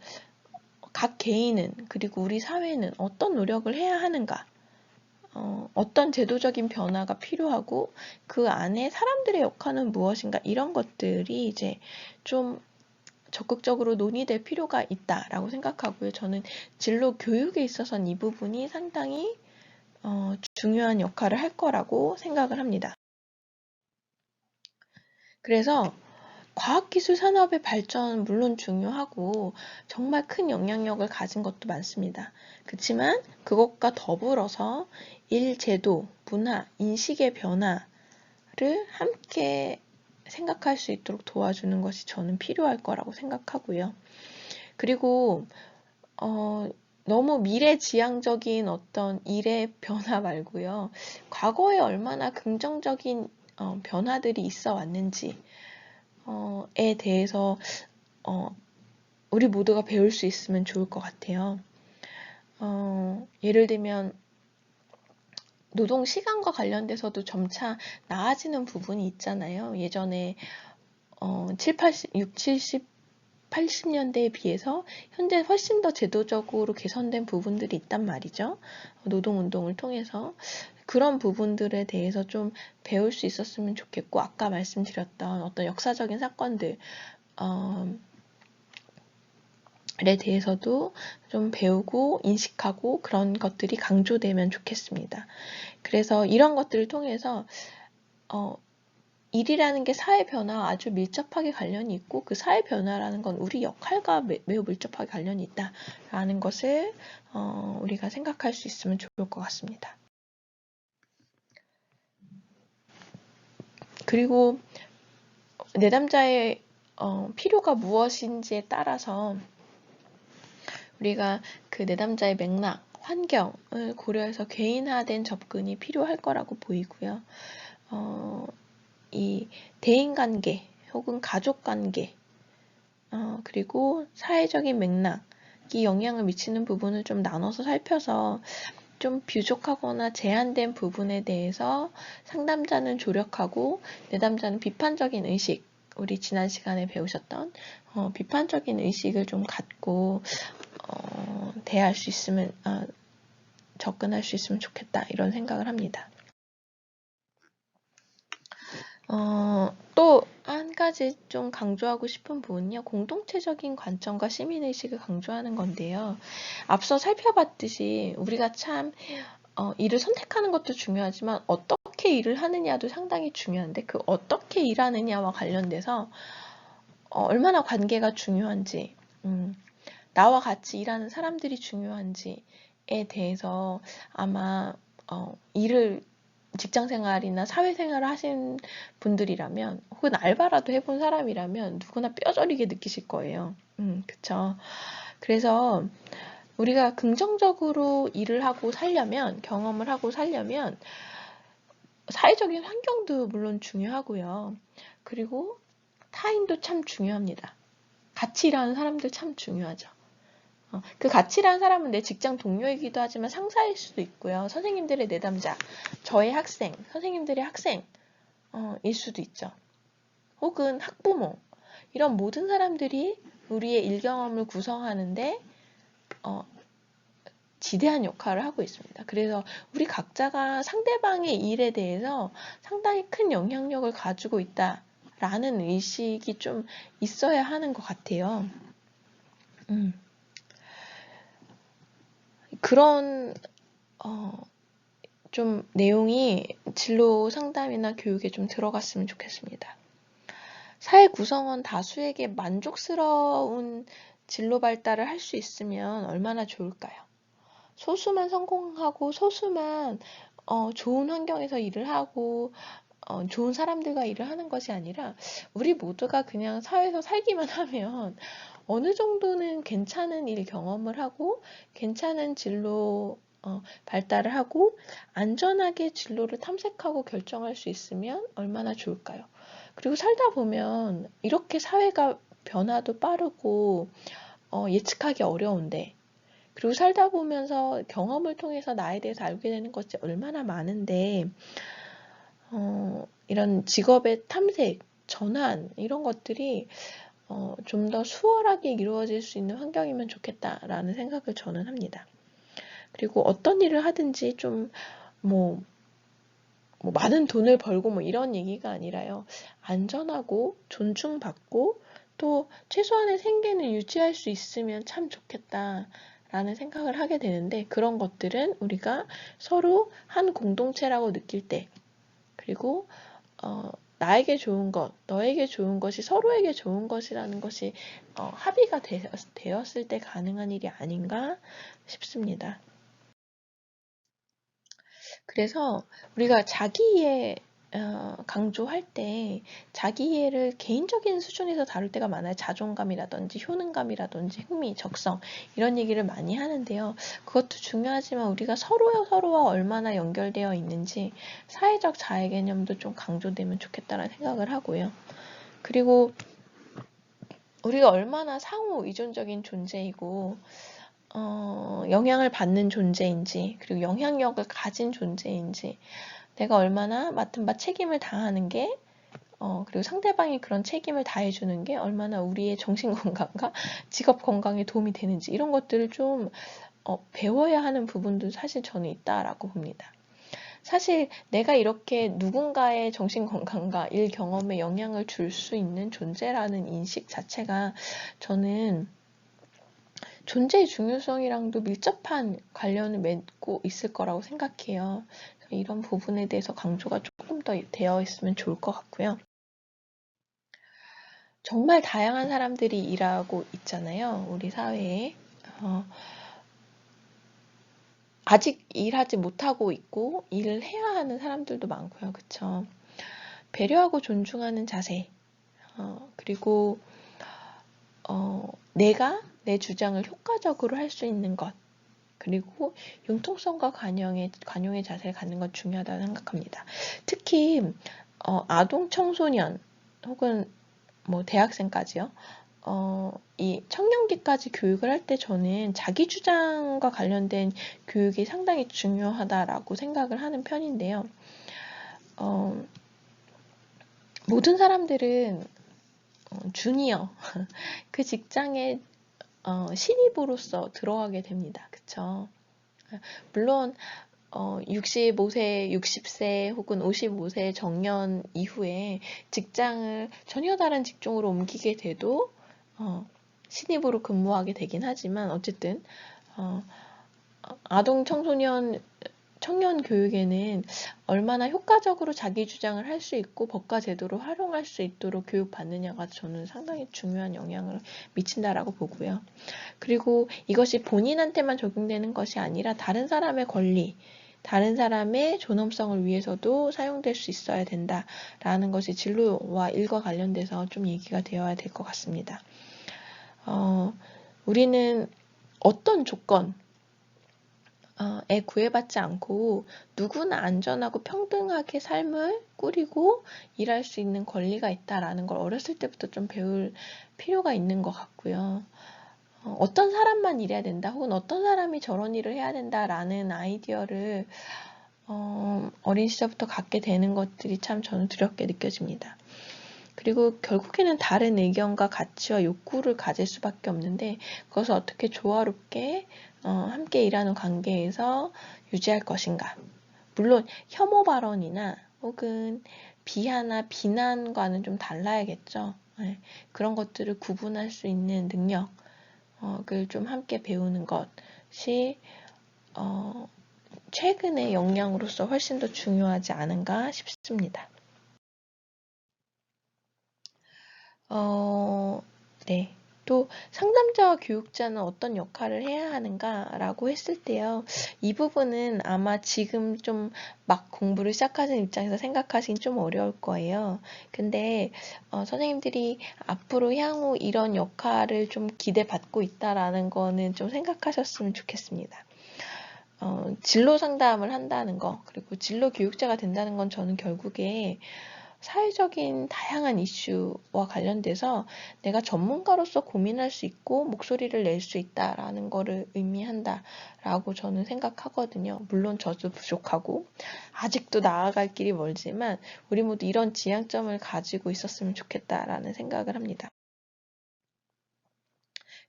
각 개인은, 그리고 우리 사회는 어떤 노력을 해야 하는가, 어떤 제도적인 변화가 필요하고 그 안에 사람들의 역할은 무엇인가, 이런 것들이 이제 좀 적극적으로 논의될 필요가 있다라고 생각하고요. 저는 진로 교육에 있어서는 이 부분이 상당히 중요한 역할을 할 거라고 생각을 합니다. 그래서 과학기술 산업의 발전 물론 중요하고 정말 큰 영향력을 가진 것도 많습니다. 그렇지만 그것과 더불어서 일 제도, 문화, 인식의 변화를 함께 생각할 수 있도록 도와주는 것이 저는 필요할 거라고 생각하고요. 그리고 너무 미래지향적인 어떤 일의 변화 말고요. 과거에 얼마나 긍정적인 변화들이 있어 왔는지 에 대해서 우리 모두가 배울 수 있으면 좋을 것 같아요. 예를 들면 노동 시간과 관련돼서도 점차 나아지는 부분이 있잖아요. 예전에 70, 80년대에 비해서 현재 훨씬 더 제도적으로 개선된 부분들이 있단 말이죠. 노동운동을 통해서 그런 부분들에 대해서 좀 배울 수 있었으면 좋겠고, 아까 말씀드렸던 어떤 역사적인 사건들 에 대해서도 좀 배우고 인식하고 그런 것들이 강조되면 좋겠습니다. 그래서 이런 것들을 통해서 일이라는 게 사회 변화와 아주 밀접하게 관련이 있고 그 사회 변화라는 건 우리 역할과 매우 밀접하게 관련이 있다라는 것을 우리가 생각할 수 있으면 좋을 것 같습니다. 그리고 내담자의 필요가 무엇인지에 따라서 우리가 그 내담자의 맥락, 환경을 고려해서 개인화된 접근이 필요할 거라고 보이고요. 이 대인관계 혹은 가족관계 그리고 사회적인 맥락이 영향을 미치는 부분을 좀 나눠서 살펴서 좀 부족하거나 제한된 부분에 대해서 상담자는 조력하고 내담자는 비판적인 의식, 우리 지난 시간에 배우셨던 비판적인 의식을 좀 갖고 대할 수 있으면 접근할 수 있으면 좋겠다, 이런 생각을 합니다. 또 한 가지 좀 강조하고 싶은 부분은요, 공동체적인 관점과 시민의식을 강조하는 건데요. 앞서 살펴봤듯이 우리가 참 일을 선택하는 것도 중요하지만 어떻게 일을 하느냐도 상당히 중요한데, 그 어떻게 일하느냐와 관련돼서 얼마나 관계가 중요한지, 나와 같이 일하는 사람들이 중요한지에 대해서 아마 일을 직장생활이나 사회생활을 하신 분들이라면 혹은 알바라도 해본 사람이라면 누구나 뼈저리게 느끼실 거예요. 그쵸. 그래서 우리가 긍정적으로 일을 하고 살려면, 경험을 하고 살려면 사회적인 환경도 물론 중요하고요. 그리고 타인도 참 중요합니다. 같이 일하는 사람들 참 중요하죠. 그 같이 일하는 사람은 내 직장 동료이기도 하지만 상사일 수도 있고요. 선생님들의 내담자, 저의 학생, 선생님들의 학생일 수도 있죠. 혹은 학부모, 이런 모든 사람들이 우리의 일경험을 구성하는데 지대한 역할을 하고 있습니다. 그래서 우리 각자가 상대방의 일에 대해서 상당히 큰 영향력을 가지고 있다라는 의식이 좀 있어야 하는 것 같아요. 그런 좀 내용이 진로 상담이나 교육에 좀 들어갔으면 좋겠습니다. 사회 구성원 다수에게 만족스러운 진로 발달을 할 수 있으면 얼마나 좋을까요? 소수만 성공하고 소수만 좋은 환경에서 일을 하고 좋은 사람들과 일을 하는 것이 아니라 우리 모두가 그냥 사회에서 살기만 하면 어느 정도는 괜찮은 일 경험을 하고 괜찮은 진로 발달을 하고 안전하게 진로를 탐색하고 결정할 수 있으면 얼마나 좋을까요? 그리고 살다 보면 이렇게 사회가 변화도 빠르고 예측하기 어려운데, 그리고 살다 보면서 경험을 통해서 나에 대해서 알게 되는 것이 얼마나 많은데 이런 직업의 탐색, 전환 이런 것들이 좀 더 수월하게 이루어질 수 있는 환경이면 좋겠다라는 생각을 저는 합니다. 그리고 어떤 일을 하든지 좀 뭐 많은 돈을 벌고 뭐 이런 얘기가 아니라요. 안전하고 존중받고 또 최소한의 생계는 유지할 수 있으면 참 좋겠다라는 생각을 하게 되는데 그런 것들은 우리가 서로 한 공동체라고 느낄 때 그리고 나에게 좋은 것, 너에게 좋은 것이 서로에게 좋은 것이라는 것이 합의가 되었을 때 가능한 일이 아닌가 싶습니다. 그래서 우리가 자기이해 강조할 때 자기이해를 개인적인 수준에서 다룰 때가 많아요. 자존감이라든지 효능감이라든지 흥미, 적성 이런 얘기를 많이 하는데요. 그것도 중요하지만 우리가 서로와 얼마나 연결되어 있는지 사회적 자애 개념도 좀 강조되면 좋겠다는 생각을 하고요. 그리고 우리가 얼마나 상호 의존적인 존재이고 영향을 받는 존재인지, 그리고 영향력을 가진 존재인지, 내가 얼마나 맡은 바 책임을 다하는 게, 그리고 상대방이 그런 책임을 다해주는 게 얼마나 우리의 정신 건강과 직업 건강에 도움이 되는지, 이런 것들을 좀 배워야 하는 부분도 사실 저는 있다라고 봅니다. 사실 내가 이렇게 누군가의 정신 건강과 일 경험에 영향을 줄 수 있는 존재라는 인식 자체가 저는 존재의 중요성이랑도 밀접한 관련을 맺고 있을 거라고 생각해요. 이런 부분에 대해서 강조가 조금 더 되어 있으면 좋을 것 같고요. 정말 다양한 사람들이 일하고 있잖아요. 우리 사회에. 아직 일하지 못하고 있고 일을 해야 하는 사람들도 많고요. 그쵸? 배려하고 존중하는 자세. 그리고 내가 내 주장을 효과적으로 할 수 있는 것. 그리고 융통성과 관용의 자세를 갖는 건 중요하다고 생각합니다. 특히 아동 청소년 혹은 뭐 대학생까지요. 이 청년기까지 교육을 할 때 저는 자기 주장과 관련된 교육이 상당히 중요하다라고 생각을 하는 편인데요. 모든 사람들은 주니어 그 직장에 신입으로서 들어가게 됩니다. 그쵸? 물론 65세, 60세 혹은 55세 정년 이후에 직장을 전혀 다른 직종으로 옮기게 돼도 신입으로 근무하게 되긴 하지만 어쨌든 아동 청년 교육에는 얼마나 효과적으로 자기 주장을 할 수 있고 법과 제도를 활용할 수 있도록 교육받느냐가 저는 상당히 중요한 영향을 미친다라고 보고요. 그리고 이것이 본인한테만 적용되는 것이 아니라 다른 사람의 권리, 다른 사람의 존엄성을 위해서도 사용될 수 있어야 된다라는 것이 진로와 일과 관련돼서 좀 얘기가 되어야 될 것 같습니다. 우리는 어떤 조건에 구애받지 않고 누구나 안전하고 평등하게 삶을 꾸리고 일할 수 있는 권리가 있다라는 걸 어렸을 때부터 좀 배울 필요가 있는 것 같고요. 어떤 사람만 일해야 된다 혹은 어떤 사람이 저런 일을 해야 된다라는 아이디어를 어린 시절부터 갖게 되는 것들이 참 저는 두렵게 느껴집니다. 그리고 결국에는 다른 의견과 가치와 욕구를 가질 수밖에 없는데 그것을 어떻게 조화롭게 함께 일하는 관계에서 유지할 것인가. 물론 혐오 발언이나 혹은 비하나 비난과는 좀 달라야겠죠. 네, 그런 것들을 구분할 수 있는 능력 그걸 좀 함께 배우는 것이 최근의 역량으로서 훨씬 더 중요하지 않은가 싶습니다. 네. 또 상담자와 교육자는 어떤 역할을 해야 하는가라고 했을 때요. 이 부분은 아마 지금 좀 막 공부를 시작하는 입장에서 생각하시긴 좀 어려울 거예요. 근데 선생님들이 앞으로 향후 이런 역할을 좀 기대받고 있다라는 거는 좀 생각하셨으면 좋겠습니다. 진로 상담을 한다는 거, 그리고 진로 교육자가 된다는 건 저는 결국에 사회적인 다양한 이슈와 관련돼서 내가 전문가로서 고민할 수 있고 목소리를 낼 수 있다라는 거를 의미한다라고 저는 생각하거든요. 물론 저도 부족하고 아직도 나아갈 길이 멀지만 우리 모두 이런 지향점을 가지고 있었으면 좋겠다라는 생각을 합니다.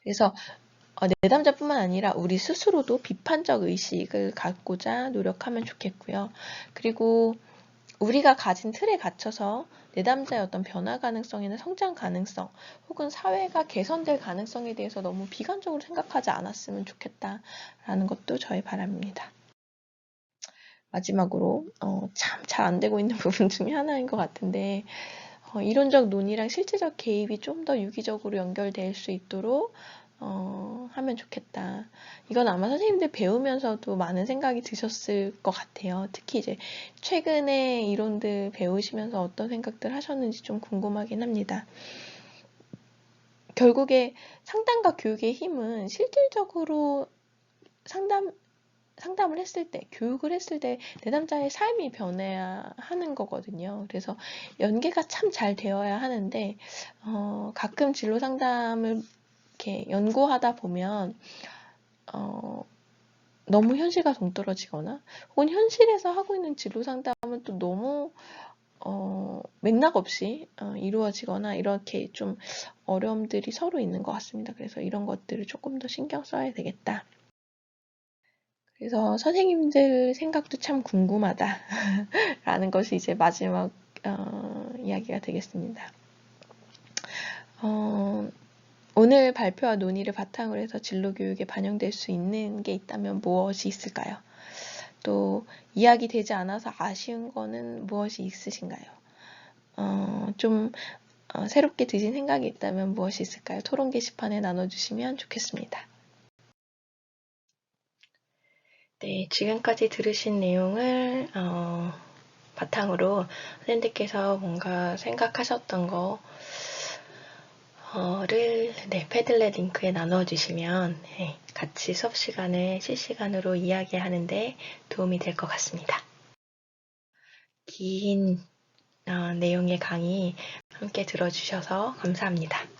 그래서 내담자뿐만 아니라 우리 스스로도 비판적 의식을 갖고자 노력하면 좋겠고요. 그리고 우리가 가진 틀에 갇혀서 내담자의 어떤 변화 가능성이나 성장 가능성 혹은 사회가 개선될 가능성에 대해서 너무 비관적으로 생각하지 않았으면 좋겠다라는 것도 저의 바람입니다. 마지막으로 참 잘 안 되고 있는 부분 중에 하나인 것 같은데 이론적 논의랑 실제적 개입이 좀 더 유기적으로 연결될 수 있도록 하면 좋겠다. 이건 아마 선생님들 배우면서도 많은 생각이 드셨을 것 같아요. 특히 이제 최근에 이론들 배우시면서 어떤 생각들 하셨는지 좀 궁금하긴 합니다. 결국에 상담과 교육의 힘은 실질적으로 상담을 했을 때, 교육을 했을 때 내담자의 삶이 변해야 하는 거거든요. 그래서 연계가 참 잘 되어야 하는데 가끔 진로 상담을 이렇게 연구하다 보면 너무 현실과 동떨어지거나 혹은 현실에서 하고 있는 진로 상담은 또 너무 맥락 없이 이루어지거나 이렇게 좀 어려움들이 서로 있는 것 같습니다. 그래서 이런 것들을 조금 더 신경 써야 되겠다. 그래서 선생님들 생각도 참 궁금하다 라는 것이 이제 마지막 이야기가 되겠습니다. 오늘 발표와 논의를 바탕으로 해서 진로교육에 반영될 수 있는 게 있다면 무엇이 있을까요? 또 이야기되지 않아서 아쉬운 거는 무엇이 있으신가요? 좀 새롭게 드신 생각이 있다면 무엇이 있을까요? 토론 게시판에 나눠주시면 좋겠습니다. 네, 지금까지 들으신 내용을 바탕으로 선생님들께서 뭔가 생각하셨던 거를 패들렛 링크에 나눠주시면 같이 수업 시간에 실시간으로 이야기하는데 도움이 될 것 같습니다. 긴 내용의 강의 함께 들어주셔서 감사합니다.